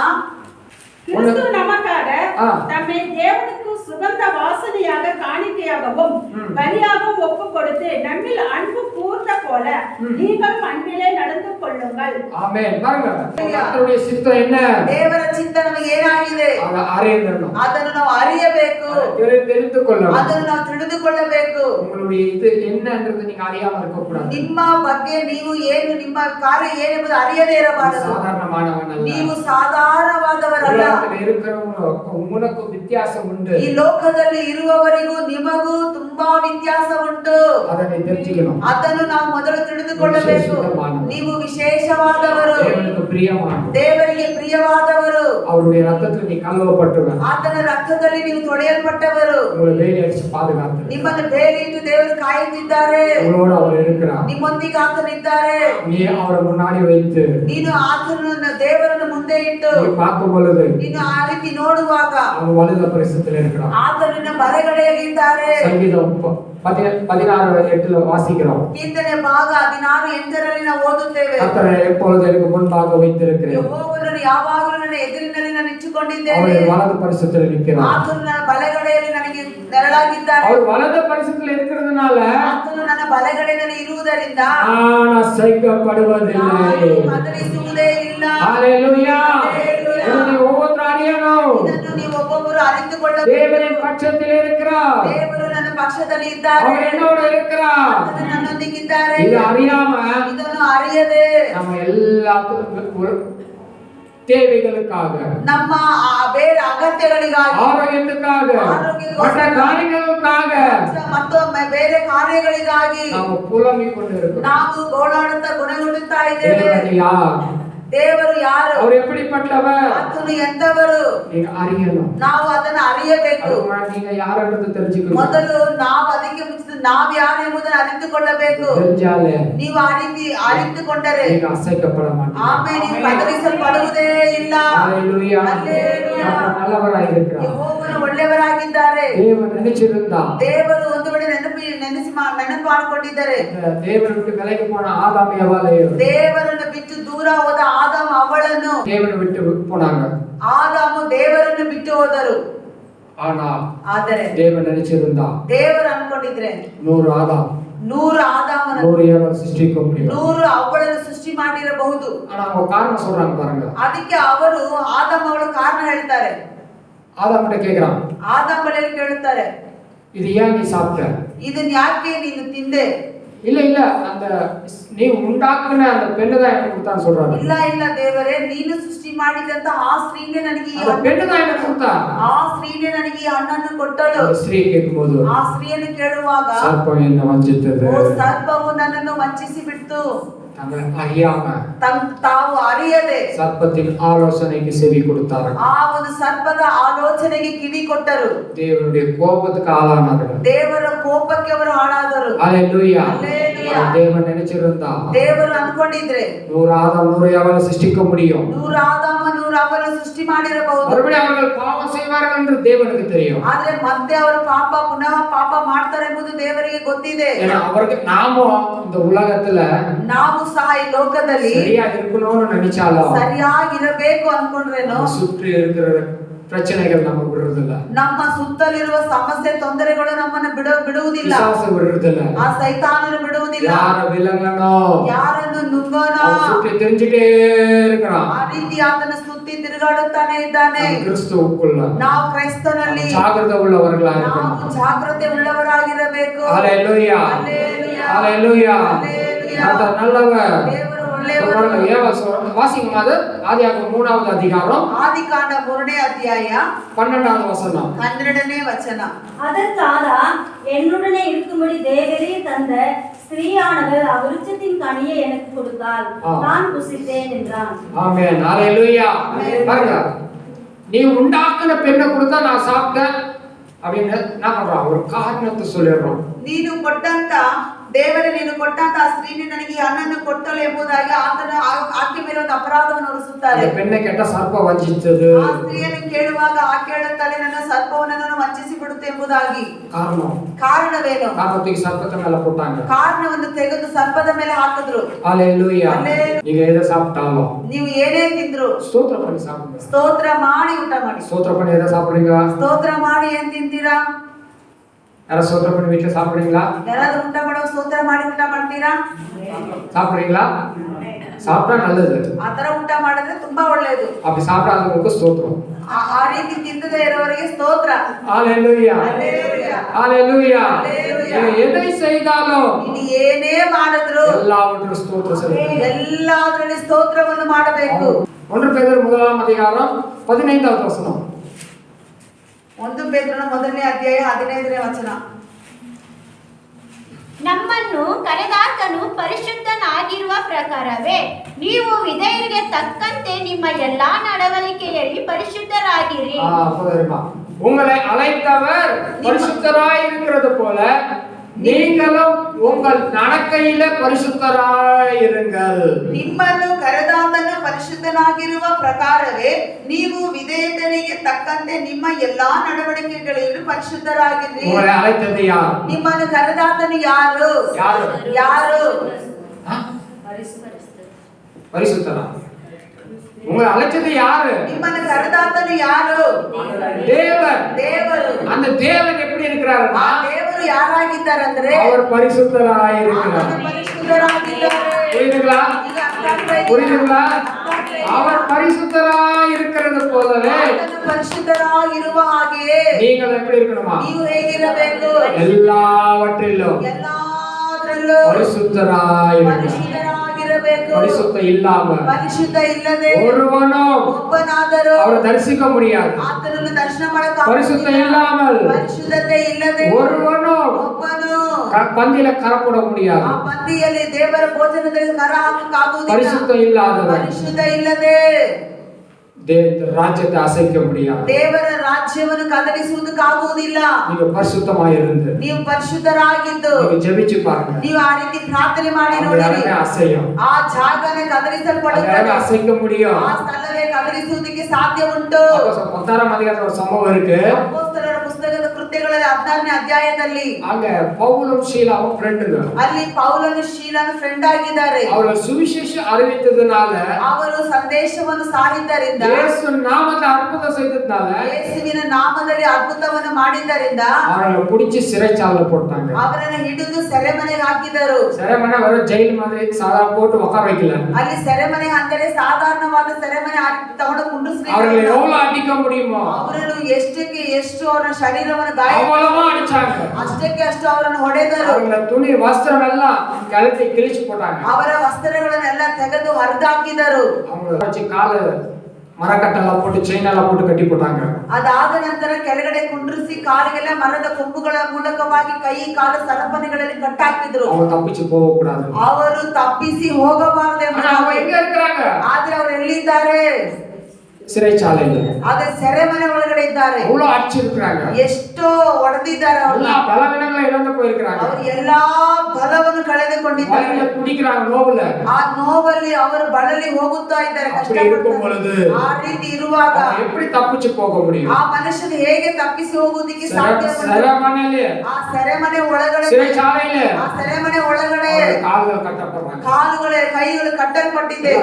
கிறிஸ்து நமக்காக ஆ. தம்மை தேவனுக்கு சுகந்த வாசனையாக காணிக்கையாகவும் பலியாகவும் ஒப்பு கொடுத்து நம்மில் அன்பு கூர்ந்த போல நீங்கள் அன்பிலே நடந்து கொள்ளுங்கள். ஆமென். பாருங்க கர்த்தருடைய சித்தம் என்ன? ದೇವರ ಚಿತ್ತ ನಮಗೆ ಏನಾಗಿದೆ அதை அறியணும். ಅದನ್ನು ನಾವು ಅರಿಯಬೇಕು. தெரிந்து கொள்ளணும். ಅದನ್ನು ನಾವು ತಿಳಿದುಕೊಳ್ಳಬೇಕು. உங்களுடைய இது என்னன்றது நீங்க அறியாம இருக்க கூடாது. ನಿಮ್ಮ ಬಗ್ಗೆ ನೀವು ಏನು, ನಿಮ್ಮ ಕಾರ್ಯ ಏನೆಂಬುದು ಅರಿಯದೇ ಇರಬಾರದು. சாதாரணமானவன் அல்ல. ನೀವು ಸಾಧಾರಣವಾದವರಲ್ಲ. உலகத்தில் இருக்கிறவங்க உனக்கு வித்தியாசம் உண்டு. ಈ ಲೋಕದಲ್ಲಿ ಇರುವವರಿಗೂ ನಿಮಗೂ ತುಂಬಾ ವ್ಯತ್ಯಾಸ ಉಂಟು. ಅದನ್ನು தெரிஞ்சுக்கணும். ಅದನ್ನು ನಾವು ಮೊದಲು ತಿಳಿದುಕೊಳ್ಳಬೇಕು. ನೀವು ವಿಶೇಷವಾದವರು, தேவனுக்கு பிரியமான ದೇವರಿಗೆ ಪ್ರಿಯವಾದವರು, அவருடைய ரத்தத்தில் நீ கழுவப்பட்டவன். ಆತನ ರಕ್ತದಲ್ಲಿ ನೀವು ತೊಳೆಯಲ್ಪಟ್ಟವರು. உங்களை வேலி அடிச்சு பாதுகாத்து ನಿಮ್ಮನ್ನು ಬೇಲಿಟ್ಟು ದೇವರು ಕಾಯುತ್ತಿದ್ದಾರೆ. உங்களோட அவர் இருக்கிறார். ನಿಮ್ಮೊಂದಿಗೆ ಆತನಿದ್ದಾರೆ. நீ அவரை முன்னாடி வைத்து ನೀನು ಆತನನ್ನು ದೇವರನ್ನು ಮುಂದೆ ಇಟ್ಟು நீ பார்க்கும் பொழுது ನೀನು ಆ ರೀತಿ ನೋಡುವಾಗ அவன் வலது பரிசுத்தில் இருக்கிறான். ಆತನಿನ ಬಲಗಡೆಯಲ್ಲಿ ಇದ್ದಾರೆ. சங்கீதம் 16:8 வாசிக்கிறோம். ಕೀರ್ತನೆ ಭಾಗ 16:8 ನಾವು ಓದುತ್ತೇವೆ. கர்த்தரை எப்பொழுது எனக்கு முன்பாக வைத்திருக்கிறேன். ಯೆಹೋವನನ್ನು ಯಾವಾಗಲೂ ನನ್ನ ಎದುರಿನಲ್ಲಿ ನಾನು ಇಟ್ಟುಕೊಂಡಿದ್ದೇನೆ. அவர் வலது பரிசுத்தில் இருக்கிறார். ಆತನು ನನ್ನ ಬಲಗಡೆಯಲ್ಲಿ ನನಗೆ ನೆರಳಾಗಿದ್ದಾನೆ. அவர் வலது பரிசுத்தில் இருக்கிறதுனால ಆತನು ನನ್ನ ಬಲಗಡೆಯಲ್ಲಿ ಇರುವುದರಿಂದ நான் அசைக்கப்படுவதில்லை. ನಾನು ಕದಲಿಸುವುದೇ ಇಲ್ಲ. ஹalleluya. ஹalleluya. நீங்கள் ஒவ்வொருத்தரும் அறியணும். ಇದನ್ನು ನೀವು ಒಬ್ಬೊಬ್ಬರು ಅರಿತುಕೊಳ್ಳಬೇಕು. தேவனின் பட்சத்தில் இருக்கிறார். ದೇವರು ನನ್ನ ಪಕ್ಷದಲ್ಲಿ ಇದ್ದಾರೆ, அவர் என்னோட இருக்கிறார். ಕರ್ತನು ನನ್ನೊಂದಿಗಿದ್ದಾರೆ. இது அறியாம ಇದನ್ನು ಅರಿಯದೆ நம்ம எல்லாத்துக்கும் தேவைகளுக்காக, ನಮ್ಮ ಬೇರೆ ಅಗತ್ಯಗಳಿಗಾಗಿ, ஆரோக்கியத்துக்காக, மற்ற காரியங்களுக்காக ಮತ್ತೊಮ್ಮೆ ಬೇರೆ ಕಾರ್ಯಗಳಿಗಾಗಿ ನಾವು புலம்பிக் கொண்டிருக்கிறோம். ನಾವು ಗೋಳಾಡುತ್ತಾ ಗುಣಗುಡುತ್ತಾ ಇದ್ದೇವೆ. தேவன் யார்? ದೇವರು ಯಾರು? அவர் எப்படிப்பட்டவர்? ಆತನು ಎಂತವರು? நீங்க அறியணும். ನಾವು ಅದನ್ನು ಅರಿಯಬೇಕು. அது முன்னாடி நீங்க யாருன்னு தெரிஞ்சுக்கணும். ಮೊದಲು ನಾವು ಅದಕ್ಕೆ ಮುಂಚೆ ನಾವು ಯಾರು ಎಂಬುದನ್ನು ಅರಿತುಕೊಳ್ಳಬೇಕು. தெரிஞ்சாலே ನೀವು ಅರಿತುಕೊಂಡರೆ நீங்க அசைக்கப்பட மாட்டீங்க. ಆಮೇಲೆ ನೀವು ಬದಲಿಸಲ್ಪಡುವುದೇ ಇಲ್ಲ. ஹalleluya. ஹalleluya. நல்லவராய் இருக்கிறார். ಯೆಹೋವನು ಒಳ್ಳೆಯವರಾಗಿದ್ದಾರೆ. தேவன் நினைச்சிருந்தா, ದೇವರು ಒಂದು ವೇಳೆ ನೆನಪು ಮಾಡಿಕೊಂಡಿದ್ದಾರೆ, தேவன் விட்டு விலகி போன ஆதாம் ஏவாளையும் ದೇವರನ್ನು ಬಿಟ್ಟು ದೂರ ಹೋದ ಆದಾಮ ಅವಳನ್ನು தேவனை விட்டு போனாங்க. ಆದಾಮು ದೇವರನ್ನು ಬಿಟ್ಟು ಹೋದರು. ஆனா ಆದರೆ தேவன் நினைச்சிருந்தா ದೇವರು ಅನ್ಕೊಂಡಿದ್ರೆ 100 ஆதாம் 100 ಆದಾಮನ 100 ஏவாள் சிருஷ்டிக்க முடியும். 100 ಅವಳನ್ನು ಸೃಷ್ಟಿ ಮಾಡಿರಬಹುದು. ஆனா அவங்க காரணம் சொல்றாங்க பாருங்க. ಅದಕ್ಕೆ ಅವರು ಆದಾಮ ಅವಳ ಕಾರಣ ಹೇಳ್ತಾರೆ. ஆதாம் கிட்ட கேக்குறான், ಆದಾಮ ಬಳಿಯಲ್ಲಿ ಕೇಳುತ್ತಾರೆ, இது ஏன் நீ சாப்பிட்ட? ಇದನ್ನ ಯಾಕೆ ನೀನು ತಿಂದೆ? இல்ல இல்ல, அந்த நீ உண்டாக்குன அந்த பெண்ணு தான் எனக்கு கொடுத்தான்னு சொல்றாங்க. ಇಲ್ಲ ಇಲ್ಲ ದೇವರೇ, ನೀನು ಸೃಷ್ಟಿ ಮಾಡಿದಂತ ಆ ಸ್ತ್ರೀನೇ ನನಗೆ ಈ அந்த பெண்ணு தான் எனக்கு கொடுத்தா. ಆ ಸ್ತ್ರೀನೇ ನನಗೆ ಈ ಹಣ್ಣನ್ನು ಕೊಟ್ಟಳು. அந்த ஸ்திரீ கேட்கும்போது, ಆ ಸ್ತ್ರೀಯನ್ನು ಕೇಳುವಾಗ, சர்ப்பம் என்ன வஞ்சித்தது? ಓ ಸರ್ಪವು ನನ್ನನ್ನು ವಂಚಿಸಿ ಬಿಡ್ತು. தாங்கள் அறியாம ತಾವು ಅರಿಯದೆ சர்ப்பத்தின் ஆலோசனைக்கு செவி கொடுத்தார்கள். ಆ ಒಂದು ಸರ್ಪದ ಆಲೋಚನೆಗೆ ಕಿವಿ ಕೊಟ್ಟರು. தேவனுடைய கோபத்துக்கு ஆளானார்கள். ದೇವರ ಕೋಪಕ್ಕೆ ಅವರು ಹಾಳಾದರು. ஹalleluya. ஹalleluya. தேவன் நினைச்சிருந்தா ದೇವರು ಅನ್ಕೊಂಡಿದ್ರೆ 100 ஆதாம் 100 ஏவாளை சிருஷ்டிக்க முடியும். 100 ಆದಾಮ 100 ಅವರನ್ನು ಸೃಷ್ಟಿ ಮಾಡಿರಬಹುದು. மறுபடியும் அவர்கள் பாவம் செய்வார்கள் என்று தேவனுக்கு தெரியும். ಆದ್ರೆ ಮತ್ತೆ ಅವರು ಪುನಃ ಪಾಪ ಮಾಡ್ತಾರೆ ಎಂಬುದು ದೇವರಿಗೆ ಗೊತ್ತಿದೆ. ஏன்னா அவருக்கு நாமும் இந்த உலகத்துல ನಾವು ಸಹ ಈ ಲೋಕದಲ್ಲಿ சரியா இருக்கணும்னு நினைச்சாலும் ಸರಿಯಾಗಿರಬೇಕು ಅನ್ಕೊಂಡ್ರೇನು சுற்றி இருக்கிற பிரச்சனைகள் நம்ம விடுறதில்ல. ನಮ್ಮ ಸುತ್ತಲಿರುವ ಸಮಸ್ಯೆ ತೊಂದರೆಗಳು ನಮ್ಮನ್ನು ಬಿಡುವುದಿಲ್ಲ. பிசாசு விடுறதில்ல. ಆ ಸೈತಾನನು ಬಿಡುವುದಿಲ್ಲ. யார விலகணும், ಯಾರನ್ನು ನುಂಗೋನೋ அவன் சுற்றி தெரிஞ்சுட்டே இருக்கிறான். ಆ ರೀತಿ ಆತನ ಸುತ್ತಿ ತಿರುಗಾಡುತ್ತಾನೆ ಇದ್ದಾನೆ. கிறிஸ்துவுக்குள்ள ನಾವು ಕ್ರೈಸ್ತನಲ್ಲಿ ஜாக்கிரதை உள்ளவர்களா இருக்கணும். ನಾವು ಜಾಗೃತೆ ಉಳ್ಳವರಾಗಿರಬೇಕು. ஹalleluya. ஹalleluya. ஹalleluya. ஹalleluya. கர்த்தர் நல்லவர். ದೇವರು ಒಳ್ಳೆಯವರು. ஏவாள் வாசிக்கும் அது ஆதியாகமம் 3வது அதிகாரம் ಆದಿಕಾಂಡ 3ನೇ ಅಧ್ಯಾಯ 12வது வசனம். 12ನೇ ವಚನ. அதற்கு ஆதாம், என்னுடனே இருக்கும்படி தேவரே தந்த ஸ்திரீயானவள் அவ்விருட்சத்தின் கனியை எனக்கு கொடுத்தாள், நான் புசித்தேன் என்றான். ஆமென். ஹalleluya. பாருங்க, நீ உண்டாக்குன பெண்ணை கொடுத்தா நான் சாப்பிட்டேன் அப்படின்னு என்ன பண்றான்? ஒரு காரணத்தை சொல்லிடுறோம். ನೀನು ಕೊಟ್ಟಂತ ದೇವರೇ ನೀನು ಕೊಟ್ಟಂತ ಆ ಸ್ತ್ರೀನೇ ನನಗೆ ಈ ಹಣ್ಣನ್ನು ಕೊಟ್ಟಳು ಎಂಬುದಾಗಿ ಆಕೆ ಮೇಲೆ ಒಂದು ಅಪರಾಧವನ್ನು ಹೊರಿಸುತ್ತಾರೆ. அந்த பெண்ணை கேட்டா சர்ப்பம் வஞ்சித்தது. ಆ ಸ್ತ್ರೀಯನ್ನು ಕೇಳುವಾಗ ಆಕೆ ಹೇಳುತ್ತಾಳೆ, ನನ್ನ ಸರ್ಪವನ್ನು ವಂಚಿಸಿ ಬಿಡುತ್ತೆ ಎಂಬುದಾಗಿ. ಕಾರಣವೇನು? காரணத்துக்கு சர்ப்பத்தை மேல போட்டாங்க. ಕಾರಣವನ್ನು ತೆಗೆದು ಸರ್ಪದ ಮೇಲೆ ಹಾಕಿದ್ರು. ஹalleluya. நீங்க எதை சாப்பிட்டாலும் ನೀವು ಏನೇ ತಿಂದ್ರು ஸ்தோத்திரம் பண்ணி சாப்பிடுங்க. ಸ್ತೋತ್ರ ಮಾಡಿ ಊಟ ಮಾಡಿ. ஸ்தோத்திரம் பண்ணி எதை சாப்பிடுறீங்க? ಸ್ತೋತ್ರ ಮಾಡಿ ಏನ್ ತಿಂತೀರಾ? யாராவது ஸ்தோத்திரம் பண்ணி வீட்டுல சாப்பிடுறீங்களா? ಯಾರಾದ್ರೂ ಊಟ ಮಾಡೋ ಸ್ತೋತ್ರ ಮಾಡಿ ಊಟ ಮಾಡ್ತೀರಾ? சாப்பிடுறீங்களா? சாப்பிட்டா நல்லது. ಆ ತರ ಊಟ ಮಾಡಿದ್ರೆ ತುಂಬಾ ಒಳ್ಳೆಯದು. அப்படி சாப்பிடாதவங்களுக்கு ஸ்தோத்திரம். ಆ ರೀತಿ ತಿನ್ನದೇ ಇರೋವರಿಗೆ ಸ್ತೋತ್ರ. ஹalleluya. ஹalleluya. ஹalleluya. ஹalleluya. நீங்க எதை செய்தாலும் ನೀನು ಏನೇ ಮಾಡಿದ್ರು எல்லாவற்றிலும் ஸ்தோத்திரம் செய்யுங்க. ಎಲ್ಲಾದ್ರಲ್ಲಿ ಸ್ತೋತ್ರವನ್ನು ಮಾಡಬೇಕು. 1 பேதுரு 1வது அதிகாரம் 15வது வசனம். 1 ಪೇತ್ರನ 1ನೇ ಅಧ್ಯಾಯ 15ನೇ ವಚನ. ನಮ್ಮನ್ನು ಕರೆದಾತನು ಪರಿಶುದ್ಧನಾಗಿರುವ ಪ್ರಕಾರವೇ ನೀವು ವಿಧೇಯರಿಗೆ ತಕ್ಕಂತೆ ನಿಮ್ಮ ಎಲ್ಲಾ ನಡವಳಿಕೆಯಲ್ಲಿ ಪರಿಶುದ್ಧರಾಗಿರಿ. உங்களை அழைத்தவர் பரிசுத்தராய் இருக்கிறது போல நீங்களும் உங்கள் நடக்கையில பரிசுத்தராய் இருங்கள். ನಿಮ್ಮನ್ನು ಕರೆದಾತನು ಪರಿಶುದ್ಧನಾಗಿರುವ ಪ್ರಕಾರವೇ ನೀವು ವಿಧೇಯತೆಗೆ ತಕ್ಕಂತೆ ನಿಮ್ಮ ಎಲ್ಲಾ ನಡವಳಿಕೆಗಳಲ್ಲಿ ಪರಿಶುದ್ಧರಾಗಿರಿ. உங்களை அழைத்தது யார்? ನಿಮ್ಮನ್ನು ಕರೆದಾತನು ಯಾರು? ಯಾರು? பரிசுத்தரா. உங்களை அழைச்சது யாரு? ನಿಮ್ಮನ್ನು ಕರೆದಾತನು ಯಾರು? தேவன். ದೇವರು. அந்த தேவன் எப்படி இருக்கிறார்? ಆ ದೇವರು ಯಾರಾಗಿದ್ದಾರೆ ಅಂದ್ರೆ அவர் பரிசுத்தராய் இருக்கிறார். ಪರಿಶುದ್ಧರಾಗಿದ್ದಾರೆ. புரியுதுங்களா? புரியுதுங்களா? அவர் பரிசுத்தராய் இருக்கிறது போலவே ಪರಿಶುದ್ಧರಾಗಿರುವ ಹಾಗೆಯೇ நீங்கள் எப்படி இருக்கணுமா? ನೀವು ಹೇಗಿರಬೇಕು? எல்லாவற்றிலும் ಎಲ್ಲಾದ್ರಲ್ಲೂ பரிசுத்தராயிருங்கள். ಪರಿಶುದ್ಧರಾಗಿರಬೇಕು. பரிசுத்த இல்லாம ಪರಿಶುದ್ಧ ಇಲ್ಲದೆ ஒருவனும் ಒಬ್ಬನಾದರೂ அவரை தரிசிக்க முடியாது. ಆತನನ್ನು ದರ್ಶನ ಮಾಡಕ பரிசுத்த இல்லாமல் ಪರಿಶುದ್ಧತೆ ಇಲ್ಲದೆ ஒருவனும் ಒಬ್ಬನು பந்தியில கரப்பட முடியாது. ಆ ಪಂಕ್ತಿಯಲ್ಲಿ ದೇವರ ಭೋಜನದಲ್ಲಿ ಕರ ಹಾಕಕ್ಕಾಗುವುದಿಲ್ಲ. பரிசுத்த இல்லாதவன் ಪರಿಶುದ್ಧ ಇಲ್ಲದೆ ராஜ்யத்தை அசைக்க முடியாது. ದೇವರ ರಾಜ್ಯವನ್ನು ಕದಲಿಸುವುದಕ್ಕಾಗುವುದಿಲ್ಲ. நீங்க பரிசுத்தமாயிருந்து ನೀವು ಪರಿಶುದ್ಧರಾಗಿದ್ದು நீங்க ஜெபிச்சு பாருங்க. ನೀವು ಆ ರೀತಿ ಪ್ರಾರ್ಥನೆ ಮಾಡಿ அந்த ನೋಡಿರಿ. இடமே அசையும். ಆ ಜಾಗನೇ அந்த ಕದಲಿಸಲ್ಪಡುತ್ತದೆ. இடமே அசைக்க முடியும். ಆ ಸ್ಥಳವೇ ಕದಲಿಸುವುದಕ್ಕೆ ಸಾಧ್ಯ ಉಂಟು. 16 அதிகாரத்துல ஒரு சம்பவம் இருக்கு. ಅಪೊಸ್ತಲರ ಪುಸ್ತಕದ ಕೃತ್ಯಗಳಲ್ಲಿ 16ನೇ ಅಧ್ಯಾಯದಲ್ಲಿ அங்க பவுலும் ஷீலாவும் ஃப்ரெண்டுங்க. ಅಲ್ಲಿ ಪೌಲನು ಶೀಲನ ಫ್ರೆಂಡ್ ಆಗಿದ್ದಾರೆ. அவர்கள் சுவிசேஷம் அறிவித்ததுனால ಅವರು ಸಂದೇಶವನ್ನು ಸಾರಿದ್ದರಿಂದ இயேசு நாமத்தை அற்புதம் செய்ததுனால ಯೇಸುವಿನ ನಾಮದಲ್ಲಿ ಅದ್ಭುತವನ್ನು ಮಾಡಿದ್ದರಿಂದ அவங்களை பிடிச்சி சிறைச்சாலையில போட்டாங்க. ಅವರನ್ನು ಹಿಡಿದು ಸೆರೆಮನೆಗೆ ಹಾಕಿದರು. ಸೆರೆಮನೆ வர ஜெயில் மாதிரி சாதாரண போட்டு உட்கார வைக்கல. ಅಲ್ಲಿ ಸೆರೆಮನೆ ಅಂದರೆ ಸಾಧಾರಣವಾದ ಸೆರೆಮನೆ ತಗೊಂಡು ಕುಂಡಿಸ್ಲಿಕ್ಕೆ அவர்களை எவ்வளவு அடிக்க முடியுமோ ಅವರನ್ನು ಎಷ್ಟಕ್ಕೆ ಎಷ್ಟು ಅವರ ಶರೀರವನ್ನು ಗಾಯ அவ்வளவா அடிச்சாங்க. ಅಷ್ಟಕ್ಕೆ ಅಷ್ಟು ಅವರನ್ನು ಹೊಡೆದರು. அவங்கள துணி வஸ்திரம் எல்லாம் கழட்டி கிழிச்சு போட்டாங்க. ಅವರ ವಸ್ತ್ರಗಳನ್ನೆಲ್ಲ ತೆಗೆದು ಹರಿದಾಕಿದರು. அவங்க வச்சு கால மரக்கட்டெல்லாம் போட்டு செயின் எல்லாம் போட்டு கட்டி போட்டாங்க. ಅದಾದ ನಂತರ ಕೆಳಗಡೆ ಕುಂಡ್ರಿಸಿ ಕಾಲಿಗೆಲ್ಲ ಮರದ ಕೊಂಬುಗಳ ಮೂಲಕವಾಗಿ ಕೈ ಕಾಲ ಸರಪಣಿಗಳಲ್ಲಿ ಕಟ್ಟಾಕಿದ್ರು. அவங்க தப்பிச்சு போக கூடாது. ಅವರು ತಪ್ಪಿಸಿ ಹೋಗಬಾರದೆಂಬ ஆனா அவங்க எங்க இருக்காங்க? ಆದ್ರೆ ಅವರು ಎಲ್ಲಿದ್ದಾರೆ? சிறைச்சாலையில. ಅದೇ ಸೆರೆಮನೆ ಒಳಗಡೆ ಇದ್ದಾರೆ. அவ்வளவு அடிச்சிருக்காங்க. ಎಷ್ಟೋ ಹೊಡೆದಿದ್ದಾರೆ. எல்லா பலவீனங்களை இழந்து போயிருக்காங்க. ಅವರು ಎಲ್ಲಾ ಬಲವನ್ನು ಕಳೆದುಕೊಂಡಿದ್ದಾರೆ. வலியில துடிக்கிறாங்க நோவுல. ಆ ನೋವಲ್ಲಿ ಅವರು ಬಳಲಿ ಹೋಗುತ್ತಾ ಇದ್ದಾರೆ. அப்படி இருக்கும் பொழுது ಆ ರೀತಿ ಇರುವಾಗ எப்படி தப்பிச்சு போக முடியும்? ಆ ಮನುಷ್ಯನು ಹೇಗೆ ತಪ್ಪಿಸಿ ಹೋಗುವುದಕ್ಕೆ ಸಾಧ್ಯ? ಸೆರೆಮನೆಯಲ್ಲಿ ಆ ಸೆರೆಮನೆ ಒಳಗಡೆ சிறைச்சாலையில ಆ ಸೆರೆಮನೆ ಒಳಗಡೆ கால்கள் கட்டப்படுறாங்க. ಕಾಲುಗಳು ಕೈಗಳು ಕಟ್ಟಲ್ಪಟ್ಟಿದೆ.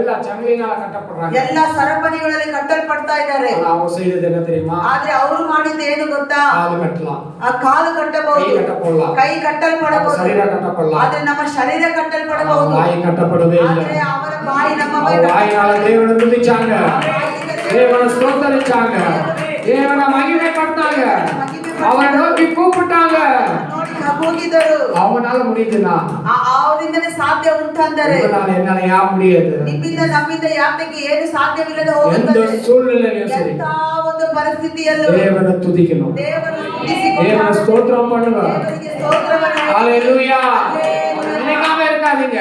எல்லா சங்கிலினால கட்டப்படுறாங்க. ಎಲ್ಲ ಸರಪಣಿಗಳಲ್ಲಿ ಕಟ್ಟಲ್ಪಡ್ತಾ ಇದ್ದಾರೆ. அவங்க செய்தது என்ன தெரியுமா? ಆದ್ರೆ ಅವರು ಮಾಡಿದ್ದು ಏನು ಗೊತ್ತಾ? கால் கட்டலாம், ಆ ಕಾಲು ಕಟ್ಟಬಹುದು, கை கட்டப்படலாம், ಕೈ ಕಟ್ಟಲ್ಪಡಬಹುದು, சரீரம் கட்டப்படலாம். ಆದ್ರೆ ನಮ್ಮ ಶರೀರ ಕಟ್ಟಲ್ಪಡಬಹುದು. வாய் கட்டப்படவே இல்லை. ಆದ್ರೆ ಅವರ ಬಾಯಿ ನಮ್ಮ அவங்க வாயினால தேவனை துதிச்சாங்க, தேவனை ஸ்தோத்தரிச்சாங்க, தேவனை மகிமைப்படுத்தாங்க, அவரை நோக்கி கூப்பிட்டாங்க. ನೋಡಿ ಹೋಗಿದರು. அவனால முடியுதுன்னா ಅವರಿಂದಲೇ ಸಾಧ್ಯ ಉಂಟಂದರೆ உங்களால என்னால யா முடியாது. ನಿಮ್ಮಿಂದ ನಮ್ಮಿಂದ ಯಾತಕ್ಕೆ ಏನು ಸಾಧ್ಯವಿಲ್ಲದೆ எந்த ಹೋಗುತ್ತದೆ. சூழ்நிலையிலும் சரி ಎಂತ ಒಂದು ಪರಿಸ್ಥಿತಿಯಲ್ಲೂ தேவனை துதிக்கணும், ದೇವರನ್ನು தேவனை ಸ್ತುತಿಸಿಕೊಂಡು ஸ்தோத்திரம் பண்ணுங்க. ದೇವರಿಗೆ ಸ್ತೋತ್ರವನ್ನು ஹalleluya. ஹalleluya. நினைக்காம இருக்காதீங்க.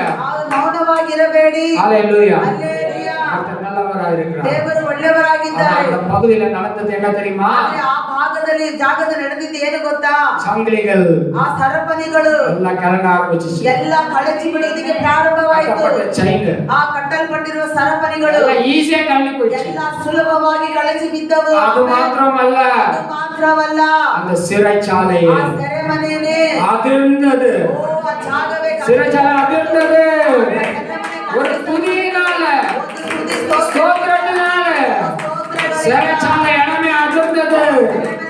ಮೌನವಾಗಿರಬೇಡಿ. ஹalleluya. ಹಲ್ಲೆಲೂಯಾ. கர்த்தர் நல்லவராக இருக்கிறார். ದೇವರು ಒಳ್ಳೆಯವರಾಗಿದ್ದಾರೆ. அந்த பகுதியில நடந்தது என்ன தெரியுமா? ಆದ್ರೆ ಆ ಭಾಗದಲ್ಲಿ ಜಾಗದ ನಡೆದಿದ್ದು ಏನು ಗೊತ್ತಾ? சங்கிலிகள் ಆ ಸರಪಣಿಗಳು எல்லாம் கலங்க ஆரம்பிச்சிச்சு. ಎಲ್ಲ ಕಳಚಿ ಬಿಡುವುದಕ್ಕೆ ಪ್ರಾರಂಭವಾಯಿತು. கட்டப்பட்ட செயின் ಆ ಕಟ್ಟಲ್ಪಟ್ಟಿರುವ ಸರಪಣಿಗಳು எல்லாம் ஈஸியா கழட்டி போயிடுச்சு. ಎಲ್ಲ ಸುಲಭವಾಗಿ ಕಳಚಿ ಬಿದ್ದವು. அது மாத்திரமல்ல, ಅದು ಮಾತ್ರವಲ್ಲ, அந்த சிறைச்சாலை ಆ ಸೆರೆಮನೆಯೇ அதிர்ந்தது. ಆ ಜಾಗವೇ சிறைச்சாலை அதிர்ந்தது. ஒரு துதியினால, ஸ்தோத்திரத்தினால சிறைச்சாலை இடமே அதிர்ந்தது.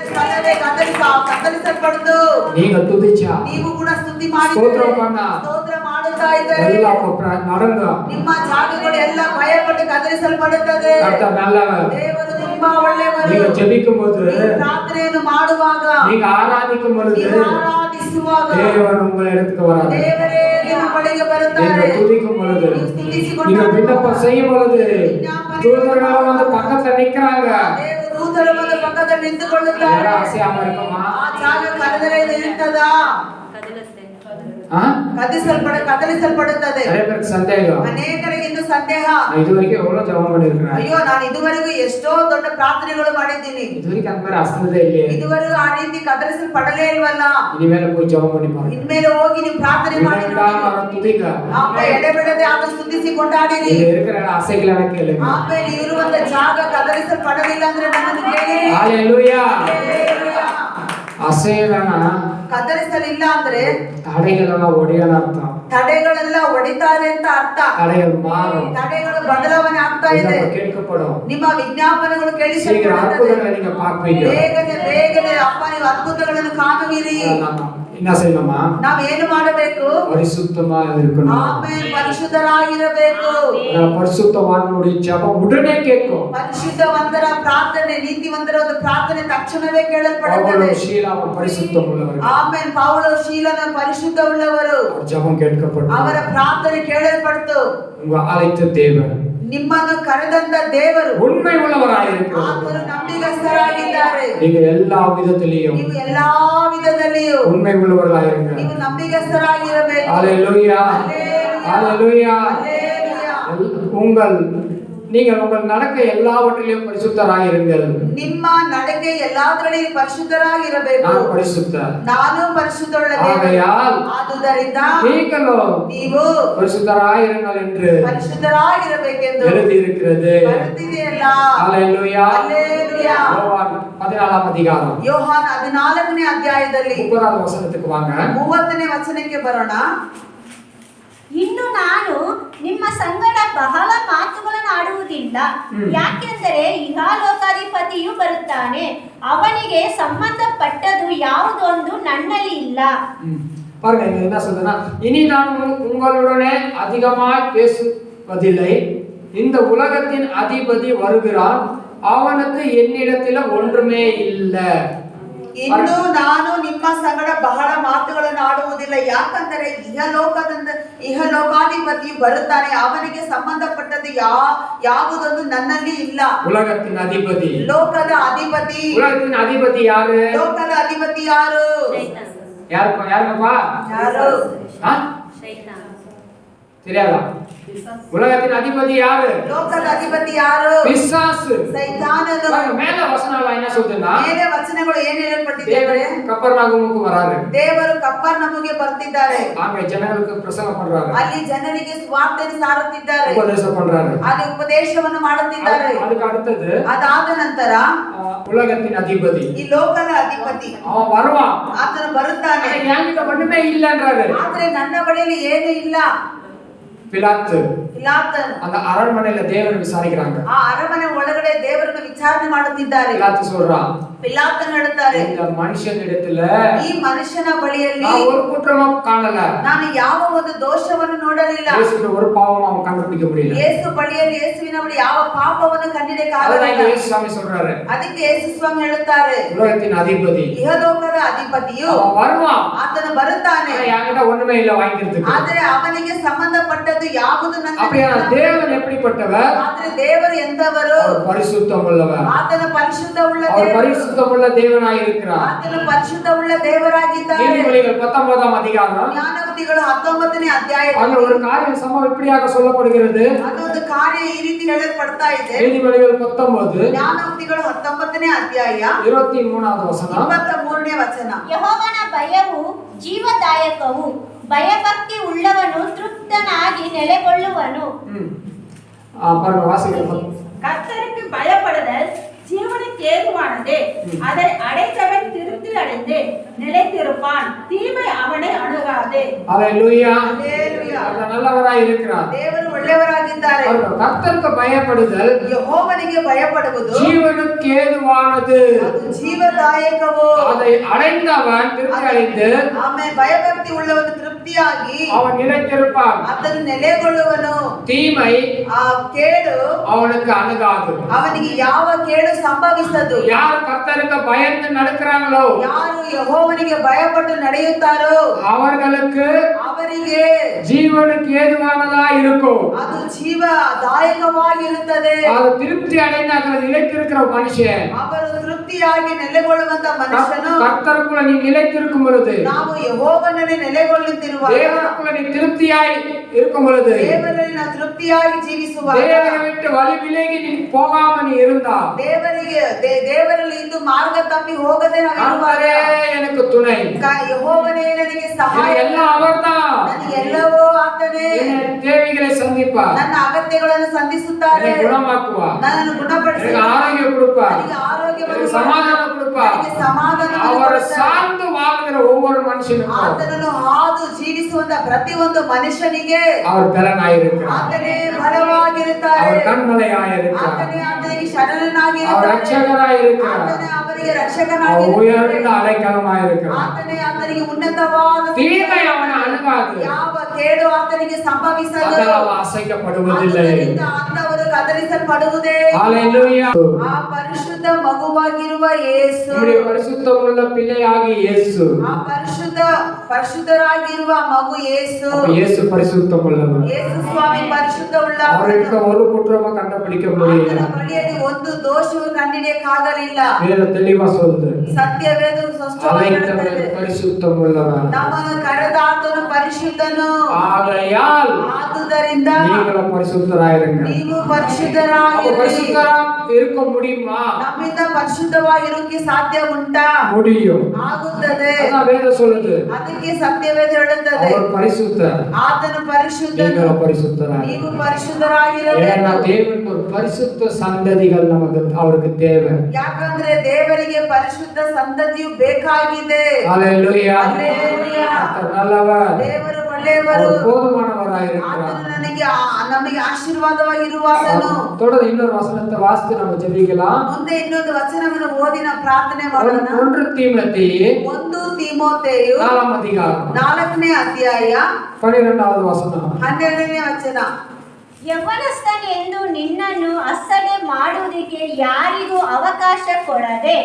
ಸ್ಥಳವೇ ಕತ್ತರಿಸಲ್ಪಡ್ತು. நீங்க துதிச்சா, ನೀವು ಕೂಡ ಸ್ತುತಿ ಮಾಡಿ ಸ್ತೋತ್ರ பண்ண, ಸ್ತೋತ್ರ ಮಾಡುತ್ತಾ ಇದ್ದಾರೆ. எல்லாம் நடங்க. ನಿಮ್ಮ ಜಾಗಗಳು ಎಲ್ಲ ಭಯಪಟ್ಟು ಕತ್ತರಿಸಲ್ಪಡುತ್ತದೆ. கர்த்தர் நல்லவர். ದೇವರು ತುಂಬಾ ಒಳ್ಳೆಯವರು. நீங்க ஜெபிக்கும் போது, ನೀವು ಪ್ರಾರ್ಥನೆಯನ್ನು ಮಾಡುವಾಗ, நீங்க ஆராதிக்கும் பொழுது ನೀವು ಆರಾಧಿಸುವಾಗ தேவன் உங்கள் இடத்துக்கு வராது. ದೇವರೇ ನಿಮ್ಮ ಬಳಿಗೆ நீங்க ಬರುತ್ತಾರೆ. துதிக்கும் பொழுது, ನೀವು ಸ್ತುತಿಸಿಕೊಂಡು நீங்க விண்ணப்பம் செய்யும் பொழுது தூதர்கள் வந்து பக்கத்துல நிக்கிறாங்க. ದೇವರು ದೂತರು ಬಂದು ಪಕ್ಕದಲ್ಲಿ ನಿಂತುಕೊಳ್ಳುತ್ತಾರೆ. யாரும் அசையாம இருக்குமா? ಆ ಜಾಗ ಕದಲೇ ನಿಲ್ತದಾ? ಕದಲಿಸಲ್ಪಡುತ್ತದೆ. நிறைய பேருக்கு சந்தேகம். ಅನೇಕರಿಗೆ ಇನ್ನು ಸಂದೇಹ. நான் இது வரைக்கும் எவ்வளவு ஜெபம் பண்ணிருக்கிறேன், ಅಯ್ಯೋ, ನಾನು ಇದುವರೆಗೂ ಎಷ್ಟೋ ದೊಡ್ಡ ಪ್ರಾರ್ಥನೆಗಳು ಮಾಡಿದ್ದೀನಿ, இது வரைக்கும் அந்த மாதிரி அசந்ததே இல்லையே. ಇದುವರೆಗೂ ಆ ರೀತಿ ಕದಲಿಸಲ್ಪಡಲೇ ಇಲ್ವಲ್ಲ. இனிமேல போய் ஜெபம் பண்ணி பாருங்க. ಇನ್ಮೇಲೆ ಹೋಗಿ ನೀವು ಪ್ರಾರ್ಥನೆ ಮಾಡಿ அவரை துதிக்க. ಆಮೇಲೆ ಎಡೆಬಿಡದೆ ಆತ ಸ್ತುತಿಸಿ ಕೊಂಡಾಡಿರಿ. நீங்க இருக்கிற இடம் அசைக்கலன்னு கேளுங்க. ಆಮೇಲೆ ಇರುವಂತ ಜಾಗ ಕದಲಿಸಲ್ಪಡಲಿಲ್ಲ ಅಂದ್ರೆ ನನ್ನನ್ನು ಕೇಳಿ. ஹalleluya. ಹಲ್ಲೆಲೂಯಾ. அசையலனா ಕದಲಿಸಲಿಲ್ಲ ಅಂದ್ರೆ தடைகளெல்லாம் ஒடியன அர்த்தம். ತಡೆಗಳೆಲ್ಲ ಒಡಿತಾರೆ ಅಂತ ಅರ್ಥ. தடைகள் மாறும், ತಡೆಗಳು ಬದಲಾವಣೆ ಆಗ್ತಾ ಇದೆ. கேட்கப்படும். ನಿಮ್ಮ ವಿಜ್ಞಾಪನೆಗಳು சீக்கிரம் ಕೇಳಿಸಲ್ಪಡುತ್ತದೆ. அற்புதங்களை நீங்க பார்ப்பீங்க. ಬೇಗನೆ ಬೇಗನೆ ಅಪ್ಪ ನೀವು ಅದ್ಭುತಗಳನ್ನು ಕಾಣುವಿರಿ. என்ன செய்யணுமா? ನಾವು ಏನು ಮಾಡಬೇಕು? பரிசுத்தமா இருக்கணும். ಆಮೆನ್. ಪರಿಶುದ್ಧರಾಗಿರಬೇಕು. பரிசுத்தவான்களுடைய ஜெபம் உடனே கேட்கும். ಪರಿಶುದ್ಧವಂತರ ಪ್ರಾರ್ಥನೆ, ನೀತಿವಂತರ ಒಂದು ಪ್ರಾರ್ಥನೆ ತಕ್ಷಣವೇ ಕೇಳಲ್ಪಡುತ್ತದೆ. பவுலும் சீலாவும் பரிசுத்தம் உள்ளவர்கள். ಆಮೆನ್. ಪೌಲನು ಶೀಲನು ಪರಿಶುದ್ಧ ಉಳ್ಳವರು. ஜெபம் கேட்கப்பட்டது. ಅವರ ಪ್ರಾರ್ಥನೆ ಕೇಳಲ್ಪಡ್ತು. உங்க அழைத்த தேவன், ನಿಮ್ಮನ್ನು ಕರೆದಂತ ದೇವರು உண்மை உள்ளவராயிருக்கிறார். ಆತನು ನಂಬಿಗಸ್ತರಾಗಿದ್ದಾರೆ. நீங்க எல்லா விதத்திலையும் ನೀವು ಎಲ್ಲಾ ವಿಧದಲ್ಲಿಯೂ உண்மை உள்ளவர்களாயிருங்க. ನೀವು ನಂಬಿಗಸ್ತರಾಗಿರಬೇಕು. ஹalleluya, ஹalleluya. நீங்கள் உங்கள் நடக்கை எல்லாவற்றிலும் பரிசுத்தராயிருங்கள். ನಿಮ್ಮ ನಡಕೆ ಎಲ್ಲದರಲ್ಲಿ ಪರಿಶುದ್ಧರಾಗಿರಬೇಕು. நான் பரிசுத்தர், ನಾನು ಪರಿಶುದ್ಧವುಳ್ಳ ದೇವರು. ஆகையால் ಆದುದರಿಂದ ನೀವು பரிசுத்தராயிருங்கள் என்று ಪರಿಶುದ್ಧರಾಗಿರಬೇಕೆಂದು எழுதியிருக்கிறது. ಬರೆದಿದೆಯಲ್ಲ. ஹalleluya, ಹಲ್ಲೆಲೂಯಾ. யோவான் 14ஆம் அதிகாரம் ಯೋಹಾನ 14ನೇ ಅಧ್ಯಾಯದಲ್ಲಿ 30வது ವಚನಕ್ಕೆ வாங்க. 30ನೇ ವಚನಕ್ಕೆ ಬರೋಣ. ಇನ್ನು ನಾನು ನಿಮ್ಮ ಸಂಗಡ ಬಹಳ ಮಾತುಗಳನ್ನು ಆಡುವುದಿಲ್ಲ, ಯಾಕೆಂದರೆ ಇಹಲೋಕಾಧಿಪತಿಯು ಬರುತ್ತಾನೆ, ಅವನಿಗೆ ಸಂಬಂಧಪಟ್ಟದು ಯಾವುದೊಂದು ನನ್ನಲ್ಲಿ ಇಲ್ಲ. பாருங்க இங்க என்ன சொல்றேன்னா, இனி நான் உங்களுடனே அதிகமாய் பேசுவதில்லை, இந்த உலகத்தின் அதிபதி வருகிறான், அவனுக்கு என்னிடத்தில் ஒன்றுமே இல்லை. ಇನ್ನು ನಾನು ನಿಮ್ಮ ಸಂಗಡ ಬಹಳ ಮಾತುಗಳನ್ನು ಆಡುವುದಿಲ್ಲ, ಯಾಕಂದರೆ ಇಹಲೋಕಾಧಿಪತಿಯು ಬರುತ್ತಾನೆ, ಅವನಿಗೆ ಸಂಬಂಧಪಟ್ಟದ್ದು ಯಾವುದೊಂದು ನನ್ನಲ್ಲಿ ಇಲ್ಲ. உலகத்தின் அதிபதி, ಲೋಕದ ಅಧಿಪತಿ. உலகத்தின் அதிபதி யாரு? ಲೋಕದ ಅಧಿಪತಿ ಯಾರು? யாருப்பா? ಯಾರು? தெரியாதா? உலகத்தின் அதிபதி யாரு? ಲೋಕದ ಅಧಿಪತಿ ಯಾರು? பிசாசு, ಸೈತಾನನು. மேல வசனங்கள் என்ன சொல்லுதுன்னா, ಮೇಲೆ ವಚನಗಳು ಏನು ಹೇಳಲ್ಪಟ್ಟಿದೆ? கப்பர்நாகுமுக்கு வராரு, ದೇವರು ಕಪರ್ನೌಮಿಗೆ ಬರ್ತಿದ್ದಾರೆ, அங்க ஜனங்களுக்கு பிரசங்கம் பண்றாரு, ಅಲ್ಲಿ ಜನರಿಗೆ ಸುವಾರ್ತೆಯನ್ನು ಸಾರುತ್ತಿದ್ದಾರೆ, உபதேசம் பண்றாரு, ಅಲ್ಲಿ ಉಪದೇಶವನ್ನು ಮಾಡುತ್ತಿದ್ದಾರೆ. அதுக்கு அடுத்தது ಅದಾದ ನಂತರ உலகத்தின் அதிபதி, ಈ ಲೋಕದ ಅಧಿಪತಿ அவன் வருவான், ಆತನು ಬರುತ್ತಾನೆ, என்கிட்ட ஒண்ணுமே இல்லன்றாரு. ಆದ್ರೆ ನನ್ನ ಬಳಿಯಲ್ಲಿ ಏನು ಇಲ್ಲ. பிலாத்து ಪಿಲಾತನು அந்த அரண்மனையில தேவனை விசாரிக்கிறாங்க. ಆ ಅರಮನೆ ಒಳಗಡೆ ದೇವರನ್ನು ವಿಚಾರಣೆ ಮಾಡುತ್ತಿದ್ದಾರೆ. பிலாத்து சொல்றான், ಪಿಲಾತನು ಹೇಳುತ್ತಾರೆ, இந்த மனுஷனிடத்துல ಈ ಮನುಷ್ಯನ ಬಳಿಯಲ್ಲಿ நான் ஒரு குற்றமும் காணல, ನಾನು ಯಾವ ಒಂದು ದೋಷವನ್ನು ನೋಡಲಿಲ್ಲ. இயேசுவிட ஒரு பாவம் அவன் கண்டுபிடிக்க முடியல. ಯೇಸು ಬಳಿಯಲ್ಲಿ ಯೇಸುವಿನ ಬಳಿ ಯಾವ ಪಾಪವನ್ನು ಕಂಡಿಡಿಯಕ್ಕೆ அதான் ಆಗಲಿಲ್ಲ. இயேசு சாமி சொல்றாரு, ಅದಕ್ಕೆ ಯೇಸು ಸ್ವಾಮಿ ಹೇಳುತ್ತಾರೆ, உலகத்தின் அதிபதி ಇಹಲೋಕದ ಅಧಿಪತಿಯು அவன் வருவான், ಆತನು ಬರುತ್ತಾನೆ, ஆனா என்கிட்ட ஒண்ணுமே இல்ல வாங்கிக்கிறதுக்கு. ಆದರೆ ಅವನಿಗೆ ಸಂಬಂಧಪಟ್ಟದ್ದು ಯಾವುದು ನನ್ನ. அப்படியே தேவன் எப்படிப்பட்டவர்? ಆದ್ರೆ ದೇವರು ಎಂದವರು? அவர் பரிசுத்தம் உள்ளவர், ಆತನ ಪರಿಶುದ್ಧ ಉಳ್ಳ அவர் ದೇವರು, பரிசுத்தம் உள்ள தேவனாய் இருக்கிறார். ಆತನು ಪರಿಶುದ್ಧ ಉಳ್ಳ ದೇವರಾಗಿದ್ದಾರೆ. நீதிமொழிகள் 19ஆம் அதிகாரம் ಜ್ಞಾನೋಕ್ತಿಗಳು 19ನೇ ಅಧ್ಯಾಯ. அங்க ஒரு காரியம் சம்பவம் இப்படியாக சொல்லப்படுகிறது. ಅದೊಂದು ಕಾರ್ಯ ಈ ರೀತಿ ಹೇಳಲ್ಪಡ್ತಾ ಇದೆ. நீதிமொழிகள் 19 ಜ್ಞಾನೋಕ್ತಿಗಳು 19ನೇ ಅಧ್ಯಾಯ 23வது வசனம். 23ನೇ ವಚನ. ಯೆಹೋವನ ಭಯವು ಜೀವದಾಯಕವು, ಭಯಭಕ್ತಿ ಉಳ್ಳವನು ತೃಪ್ತನಾಗಿ ನೆಲೆಗೊಳ್ಳುವನು. பாருங்க வாசிங்க. கர்த்தருக்கு பயப்படுதல் ஜீவனுக்கு ஏதுவானது, அதை அடைத்தவன் திருப்தி அடைந்து நிலைத்திருப்பான், தீமை அவனை அணுகாது. ஹல்லேலூயா, ಹಲ್ಲೆಲೂಯಾ. அவர் நல்லவராய் இருக்கிறார். ದೇವರು ಒಳ್ಳೆಯವರಾಗಿದ್ದಾರೆ. கர்த்தருக்கு பயப்படுதல் ಯೆಹೋವನಿಗೆ ಭಯಪಡುವುದು ஜீவனுக்கு ஏதுவானது, ಅದು ಜೀವದಾಯಕವು. அதை அடைந்தவன் திருப்தி அடைந்து ಆಮೇಲೆ ಭಯಭಕ್ತಿ ಉಳ್ಳವನು ತೃಪ್ತಿಯಾಗಿ அவன் நிலைத்திருப்பான், ಅದನ್ನು ನೆಲೆಗೊಳ್ಳುವನು. தீமை ಆ ಕೇಡು அவனுக்கு அணுகாது. ಅವನಿಗೆ ಯಾವ ಕೇಡು ಸಂಭವಿಸದು. யார் கர்த்தருக்கு பயந்து நடக்கிறாங்களோ, ಯಾರು ಯೆಹೋವನಿಗೆ ಭಯಪಟ್ಟು ನಡೆಯುತ್ತಾರೋ அவர்களுக்கு ಅವರಿಗೆ ஜீவனுக்கு ஏதுவானதா இருக்கும். ಅದು ಜೀವದಾಯಕವಾಗಿರುತ್ತದೆ. அது திருப்தி அடைந்து அதில் நிலைத்திருக்கிற மனுஷன், ಅವರು ತೃಪ್ತಿಯಾಗಿ ನೆಲೆಗೊಳ್ಳುವಂತ ಮನುಷ್ಯನು, கர்த்தருக்குள்ள நீ நிலைத்திருக்கும் பொழுது, ನಾವು ಯೆಹೋವನಲ್ಲಿ ನೆಲೆಗೊಳ್ಳುತ್ತಿರುವಾಗ, தேவனுக்குள்ள நீ திருப்தியாய் இருக்கும் பொழுது, ದೇವರಲ್ಲಿ ನಾವು ತೃಪ್ತಿಯಾಗಿ ಜೀವಿಸುವಾಗ, தேவனை விட்டு வழி விலகி நீ போகாம நீ இருந்தா, ದೇವರಲ್ಲಿ ಇದ್ದು ಮಾರ್ಗ ತಪ್ಪಿ ಹೋಗದೆ ನಾವು ಇರುವಾಗ, கர்த்தரே எனக்கு துணை, ಯೆಹೋವನೇ ನನಗೆ ಸಹಾಯ, எனக்கு எல்லாம் அவர்தான், ನನಗೆ ಎಲ್ಲವೂ ಆತನೇ, என் தேவைகளை சந்திப்பார், ನನ್ನ ಅಗತ್ಯಗಳನ್ನು ಸಂಧಿಸುತ್ತಾರೆ, என்னை குணமாக்குவார், ನನ್ನನ್ನು ಗುಣಪಡಿಸಿ எனக்கு ஆரோக்கியம் கொடுப்பார், ನನಗೆ ಆರೋಗ್ಯವನ್ನು எனக்கு சமாதானம் கொடுப்பார். ನನಗೆ ಸಮಾಧಾನವನ್ನು அவரை ಕೊಡುತ್ತಾರೆ. சார்ந்து வாழ்கிற ஒவ்வொரு மனுஷனுக்கும் ಆತನನ್ನು ಹಾದು ಜೀವಿಸುವಂತ ಪ್ರತಿಯೊಂದು ಮನುಷ್ಯನಿಗೆ அவர் பலனாயிருக்கிறார், ಆತನೇ ಬಲವಾಗಿರುತ್ತಾರೆ. அவர் கண்மலையாயிருக்கிறார், ಆತನೇ ಆತನಿಗೆ அவர் ಶರಣನಾಗಿರುತ್ತಾರೆ. ரட்சகராயிருக்கிறார், ಆತನೇ ಅವರಿಗೆ ಅವನಿಗೆ அவன் ರಕ್ಷಕನಾಗಿ உயர்ந்த அடைக்கலமாயிருக்கிறான். ಆತನೇ ಆತನಿಗೆ ಉನ್ನತವಾದ தீமை அவனை அணுகாது, ಯಾವ ಕೇಡು ಆತನಿಗೆ ಸಂಭವಿಸದು, அதனால் அவன் அசைக்கப்படுவதில்லை. ಆತನಿಂದ ಅಂತವರು ಕದಲಿಸಲ್ಪಡುವುದೇ. ஹல்லேலூயா. ಆ ಪರಿಶುದ್ಧ ಮಗುವಾಗಿರುವ ಯೇಸು, நம்முடைய பரிசுத்தமுள்ள பிள்ளையாகிய இயேசு. ಆ ಪರಿಶುದ್ಧರಾಗಿರುವ ಮಗು ಯೇಸು. அப்ப இயேசு பரிசுத்தமுள்ளவர். ಯೇಸು ಸ್ವಾಮಿ ಪರಿಶುದ್ಧ அவருக்கு ஒரு குற்றமும் கண்டுபிடிக்க முடியல. ಬಳಿಯಲ್ಲಿ ಒಂದು ದೋಷವು ಕಂಡಿಡಿಯಕ್ಕಾಗಲಿಲ್ಲ. வேத தெளிவா சொல்லுது, ಸತ್ಯವೇದವು ಸ್ಪಷ್ಟವಾಗಿ அழைத்தவர் ಹೇಳುತ್ತದೆ, பரிசுத்தமுள்ளவர். ನಮ್ಮನ್ನು ಕರೆದಾತನು ಪರಿಶುದ್ಧನು. ஆகையால் ಆದುದರಿಂದ நீங்களும் பரிசுத்தராயிருங்க. ನೀವು அப்ப ಪರಿಶುದ್ಧರಾಗಿರಿ. பரிசுத்தரா இருக்க முடியுமா? ನಮ್ಮಿಂದ ಪರಿಶುದ್ಧವಾಗಿರೋಕೆ ಸಾಧ್ಯ ಉಂಟಾ? முடியும். ಆಗುತ್ತದೆ. அதான் வேதம் சொல்லுது, ಅದಕ್ಕೆ ಸತ್ಯವೇದ ಹೇಳುತ್ತದೆ, அவர் பரிசுத்தர், ಆತನು ಪರಿಶುದ್ಧನು, நீங்களும் பரிசுத்தராய். ನೀವು ஏன்னா ಪರಿಶುದ್ಧರಾಗಿರಬೇಕು. தேவனுக்கு ஒரு பரிசுத்த சந்ததிகள் நமக்கு அவருக்கு தேவை. ಯಾಕಂದ್ರೆ ದೇವರಿಗೆ ಪರಿಶುದ್ಧ ಸಂತತಿಯು ಬೇಕಾಗಿದೆ. ஹல்லேலூயா. ಹಲ್ಲೆಲೂಯಾ. கர்த்தர் நல்லவர், ದೇವರು ಒಳ್ಳೆಯವರು, அவர் போதுமானவராயிருக்கிறார். ಆತನು ನಮಗೆ ಆಶೀರ್ವಾದವಾಗಿರುವಾತನು. தொடர்ந்து இன்னொரு வசனத்தை வாசித்து நம்ம ஜெபிக்கலாம். ಮುಂದೆ ಇನ್ನೊಂದು ವಚನವನ್ನು ಓದಿ ನಾವು ಪ್ರಾರ್ಥನೆ ಮಾಡೋಣ. 1 தீமோத்தேயு 1 ತಿಮೋಥೆಯು 4 அதிகாரம் 4ನೇ ಅಧ್ಯಾಯ 12வது வசனம். 12ನೇ ವಚನ. ಯೌವನಸ್ಥನೆಂದು ನಿನ್ನನ್ನು ಅಸಡ್ಡೆ ಮಾಡುವುದಕ್ಕೆ ಯಾರಿಗೂ ಅವಕಾಶ ಕೊಡದೆ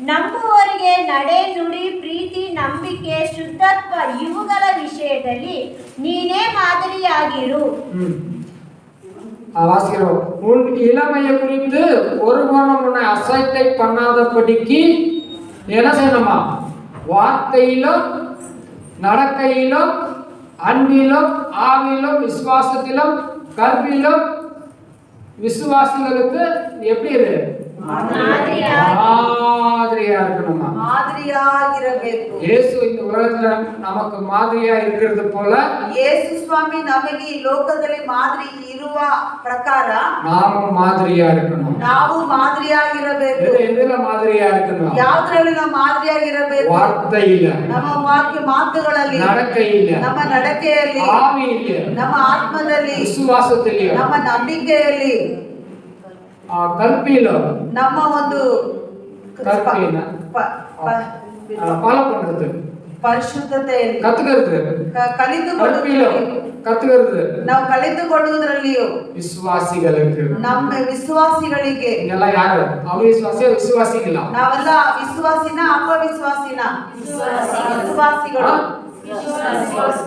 ನಂಬುವವರಿಗೆ ನಡೆ ನುಡಿ ಪ್ರೀತಿ ನಂಬಿಕೆ ಶುದ್ಧತ್ವ ಇವುಗಳ ವಿಷಯದಲ್ಲಿ ನೀನೇ ಮಾದರಿಯಾಗಿರು. வாசிக்கிறோம். உன் இளமையை குறித்து ஒருவனும் உன்னை அசட்டை பண்ணாதபடிக்கு என்ன செய்யணுமா? வார்த்தையிலும் நடக்கையிலும் அன்பிலும் ஆவிலும் விசுவாசத்திலும் கல்வியிலும் விசுவாசிகளுக்கு எப்படி இரு? மாதிரியா இருக்கணுமா? ಮಾದರಿಯಾಗಿರಬೇಕು. இயேசு இந்த உலகத்துல நமக்கு மாதிரியா இருக்கிறது போல ಯೇಸು ಸ್ವಾಮಿ ನಮಗೆ ಈ ಲೋಕದಲ್ಲಿ ಮಾದರಿ ಇರುವ ಪ್ರಕಾರ நாமும் மாதிரியா இருக்கணும். ನಾವು ಮಾದರಿಯಾಗಿರಬೇಕು. எதுல மாதிரியா இருக்கணும்? ಯಾವುದರಲ್ಲಿ ನಾವು ಮಾದರಿಯಾಗಿರಬೇಕು? வார்த்தையில, ನಮ್ಮ ವಾಕ್ಯ ಮಾತುಗಳಲ್ಲಿ, நடக்கையில, ನಮ್ಮ ನಡತೆಯಲ್ಲಿ, ஆவியில, ನಮ್ಮ ಆತ್ಮದಲ್ಲಿ, விசுவாசத்தில, ನಮ್ಮ ನಂಬಿಕೆಯಲ್ಲಿ, கல்வியில, ನಮ್ಮ ಒಂದು கல்வியில ஃபாலோ பண்றது, ಪರಿಶುದ್ಧತೆಯಲ್ಲಿ, கத்துக்கிறது, கல்வியில கத்துக்கிறது, ನಾವು ಕಲಿತುಕೊಳ್ಳುವುದರಲ್ಲಿಯೂ விசுவாசிகளுக்கு. ನಮ್ಮ ವಿಶ್ವಾಸಿಗಳಿಗೆ, இதெல்லாம் யாரு? அவிசுவாசியா விசுவாசிகளா? ನಾವೆಲ್ಲ ವಿಶ್ವಾಸಿನ ಅಪವಿಶ್ವಾಸಿನ? ವಿಶ್ವಾಸಿಗಳು.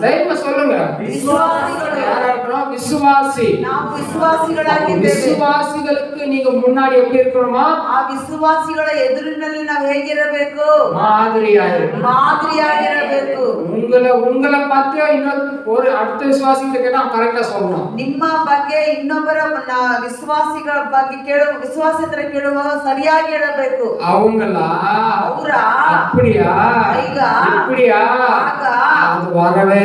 தைரியமா சொல்லுங்க. ವಿಶ್ವಾಸಿಗಳು. யாரா இருக்கணும்? விசுவாசி. ನಾವು ವಿಶ್ವಾಸಿಗಳಾಗಿದ್ದೇವೆ. விசுவாசிகளுக்கு நீங்க முன்னாடி எப்படி இருக்கணுமா? ಆ ವಿಶ್ವಾಸಿಗಳ ಎದುರಿನಲ್ಲಿ ನಾವು ಹೇಗಿರಬೇಕು? ಮಾದರಿಯಾಗಿರಬೇಕು. உங்களை பார்த்து ஒரு அடுத்த விசுவாசிகிட்ட கேட்டா கரெக்டா சொல்லணும். ನಿಮ್ಮ ಬಗ್ಗೆ ಇನ್ನೊಬ್ಬರ ವಿಶ್ವಾಸಿಗಳ ಬಗ್ಗೆ ವಿಶ್ವಾಸ ಹತ್ರ ಕೇಳುವಾಗ ಸರಿಯಾಗಿ ಹೇಳಬೇಕು. அவங்களா அப்படியா ಈಗ இப்படியா ಆಗ அது வரவே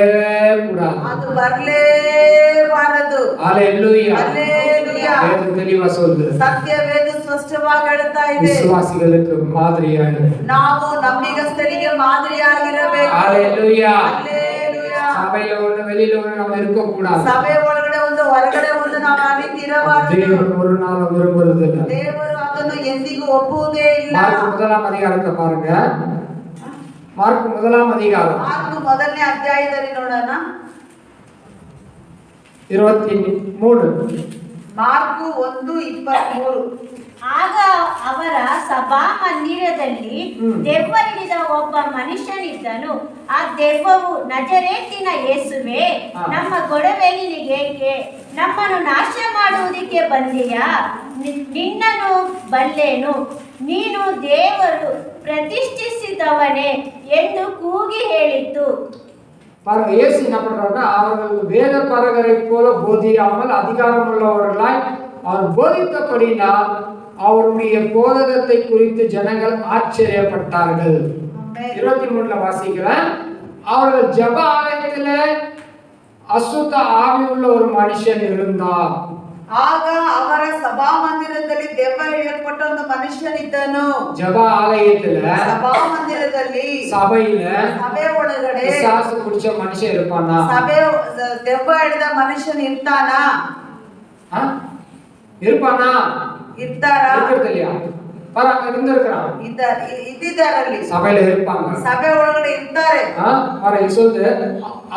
கூடாது. ಅದು ಬರಲೇಬಾರದು. ஹல்லேலூயா. ಹಲ್ಲೆಲೂಯಾ. வேதம் தெளிவா சொல்லுது. ಸತ್ಯವೇದ ಸ್ಪಷ್ಟವಾಗಿ ಹೇಳ್ತಾ ಇದೆ, விசுவாசிகளுக்கு மாதிரியாக ನಾವು ನಂಬಿಗಸ್ತರಿಗೆ ಮಾದರಿಯಾಗಿರಬೇಕು. ஹல்லேலூயா. ಹಲ್ಲೆಲೂಯಾ. சபையில ஒண்ணு வெளியில ஒண்ணு நம்ம இருக்க கூடாது. ಸಭೆ ಒಳಗಡೆ ಒಂದು ಹೊರಗಡೆ ಒಂದು ನಾವು ಅನಿತಿರಬಾರದು. தேவன் ஒரு நாள் விரும்புறது இல்ல. ದೇವರು ಅದನ್ನು ಎಂದಿಗೂ ಒಪ್ಪುವುದೇ ಇಲ್ಲ. மார்க் 1 அதிகாரத்தை பாருங்க. மார்க் 1 அதிகாரம் ಮಾರ್ಕ್ 1ನೇ ಅಧ್ಯಾಯದಲ್ಲಿ ನೋಡೋಣ. 23. ಮಾರ್ಕ್ 1:23. ಆಗ ಅವರ ಸಭಾ ಮಂದಿರದಲ್ಲಿ ದೆವ್ವ ಹಿಡಿದ ಒಬ್ಬ ಮನುಷ್ಯನಿದ್ದನು. ಆ ದೆವ್ವವು, ನಜರೇತಿನ ಯೇಸುವೆ, ನಮ್ಮ ಗೊಡವೆಯಲ್ಲಿಗೆ ನಮ್ಮನ್ನು ನಾಶ ಮಾಡುವುದಕ್ಕೆ ಬಂದೆಯಾ? ನಿನ್ನನ್ನು ಬಲ್ಲೆನು, ನೀನು ದೇವರು ಪ್ರತಿಷ್ಠಿಸಿದವನೇ ಎಂದು ಕೂಗಿ ಹೇಳಿತು. பாருங்க, இயேசு என்ன பண்றாருன்னா, அவர்கள் வேத பரகரை போல போதியாமல் அதிகாரம் உள்ளவர்களாய் அவர் போதித்தபடினால் அவருடைய போதகத்தை குறித்து ஜனங்கள் ஆச்சரியப்பட்டார்கள். 23 வாசிக்கிறேன். அவர்கள் ஜெப ஆலயத்திலே அசுத்த ஆவி உள்ள ஒரு மனுஷன் இருந்தார். ಆಗ ಅವರ ಸಭಾಮಂದಿರದಲ್ಲಿ ದೆವ್ವ ಹಿಡಿಯಲ್ಪಟ್ಟ ಒಂದು ಮನುಷ್ಯನಿದ್ದನು. ஜெப ஆலயத்துல, ಸಭಾಮಂದಿರದಲ್ಲಿ, சபையில ಸಭೆ ಒಳಗಡೆ பிசாசு பிடிச்ச மனுஷன் இருப்பானா? ಸಭೆ ದೆವ್ವ ಹಿಡಿದ ಮನುಷ್ಯನ್ ಇರ್ತಾನಾ? இருப்பானா? ಇರ್ತಾರಾ? இருக்கிறது இல்லையா? இருந்திருக்கிறான், ಇದ್ದಿದ್ದಾರಲ್ಲಿ சபையில இருப்பாங்க. ಸಭೆ ಒಳಗಡೆ ಇರ್ತಾರೆ. சொல்லுது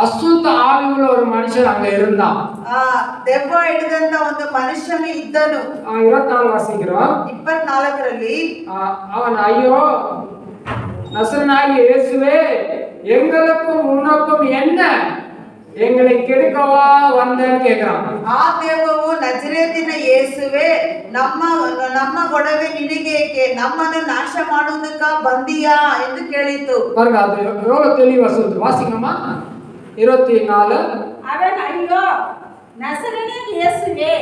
அசுத்த ஆவியுள்ள ஒரு மனுஷன் அங்க இருந்தான். ದೆವ್ವ ಹಿಡಿದಂತ ಒಂದು ಮನುಷ್ಯನು ಇದ್ದನು. 24 வாசிக்கிறோம். 24ರಲ್ಲಿ அவன் ஐயோ நசரனாகிய இயேசுவே, எங்களுக்கும் உனக்கும் என்ன, எங்களை கெடுக்கவா வந்தேன்னு கேக்குறான். ಆ ದೆವ್ವವು ನಜರೇತಿನ ಯೇಸುವೆ, ನಮ್ಮ ಗೊಡವೆ ನಿನಗೆ ಏಕೆ, ನಮ್ಮನ್ನು ನಾಶ ಮಾಡುವುದಕ್ಕ ಬಂದಿಯಾ ಎಂದು ಕೇಳಿತು. பாருங்க, அது எவ்வளவு தெளிவா சொல்லுது. வாசிக்கணுமா? 24. அவன் ஐயோ நசரேய இயேசுவே,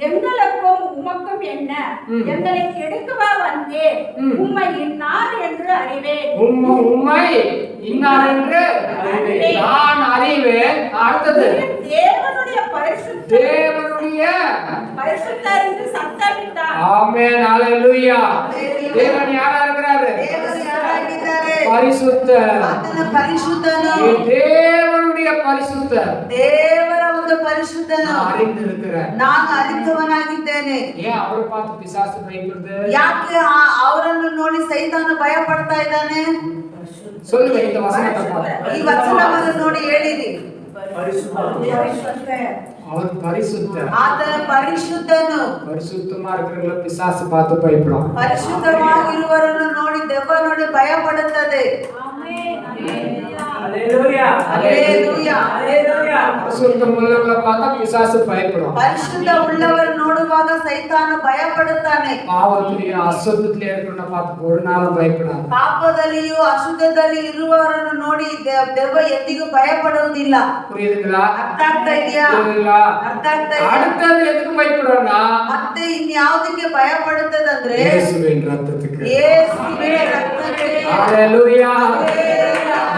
எங்களுக்கும் உமக்கும் என்ன, எங்களை கெடுக்கவா வந்தே, உம்மை இன்னார் என்று அறிவேன். உம்மை இன்னார் என்று நான் அறிவேன். அடுத்தது தேவனுடைய பரிசுத்தர் என்று சத்தமிட்டார். ஆமென், ஹalleluya. தேவன் யாரா இருக்கிறாரு? ದೇವರು ಯಾರಾಗಿದ್ದಾರೆ? பரிசுத்தர். ಆತನ ಪರಿಶುದ್ಧನು. தேவனுடைய பரிசுத்தர். ದೇವರ ಒಂದು ಪರಿಶುದ್ಧನು. அறிந்திருக்கிறேன். ನಾನು ಅರಿತವನಾಗಿದ್ದೇನೆ. ஏன் அவரை பார்த்து பிசாசு பயப்படுது? ಯಾಕೆ ಅವರನ್ನು ನೋಡಿ ಸೈತಾನ ಭಯ ಪಡ್ತಾ ಇದ್ದಾನೆ? சொல்லுங்க இந்த வசனத்தை பார்த்து. ಈ ವಚನವನ್ನು ನೋಡಿ ಹೇಳಿರಿ. அவர் பரிசுத்தர். ಆತನ ಪರಿಶುದ್ಧನು. பரிசுத்தமா இருக்கிறவங்கள பிசாசு பார்த்து பயப்படும். ಪರಿಶುದ್ಧವಾಗಿರುವವರನ್ನು ನೋಡಿ ದೆವ್ವ ನೋಡಿ ಭಯ ಪಡುತ್ತದೆ. ஹalleluya. ಹಲ್ಲೆಲೂಯಾ. பரிசுத்தம் உள்ளவங்கள பார்த்தா பிசாசு பயப்படும். ಪರಿಶುದ್ಧ ಉಳ್ಳವರು ನೋಡುವಾಗ ಸೈತಾನ ಭಯ ಪಡುತ್ತಾನೆ. பாவத்திலேயும் அசுத்தத்திலே இருக்கிறவன பார்த்து ஒரு நாளும் பயப்படாது. ಪಾಪದಲ್ಲಿಯೂ ಅಶುದ್ಧದಲ್ಲಿ ಇರುವವರನ್ನು ನೋಡಿ ದೆವ್ವ ಎಂದಿಗೂ ಭಯ ಪಡುವುದಿಲ್ಲ. புரியுதுங்களா? ಅರ್ಥ ಆಗ್ತಾ ಇದೆಯಾ? புரியுதுங்களா? ಅರ್ಥ ಆಗ್ತಾ ಇದೆಯಾ? அடுத்தது எதுக்கு பயப்படுறோம்னா, ಮತ್ತೆ ಇನ್ಯಾವುದಕ್ಕೆ ಭಯ ಪಡುತ್ತದಂದ್ರೆ இயேசுவின் ரத்தத்துக்கு. ಯೇಸುವಿನ ರಕ್ತಕ್ಕೆ. ஹalleluya.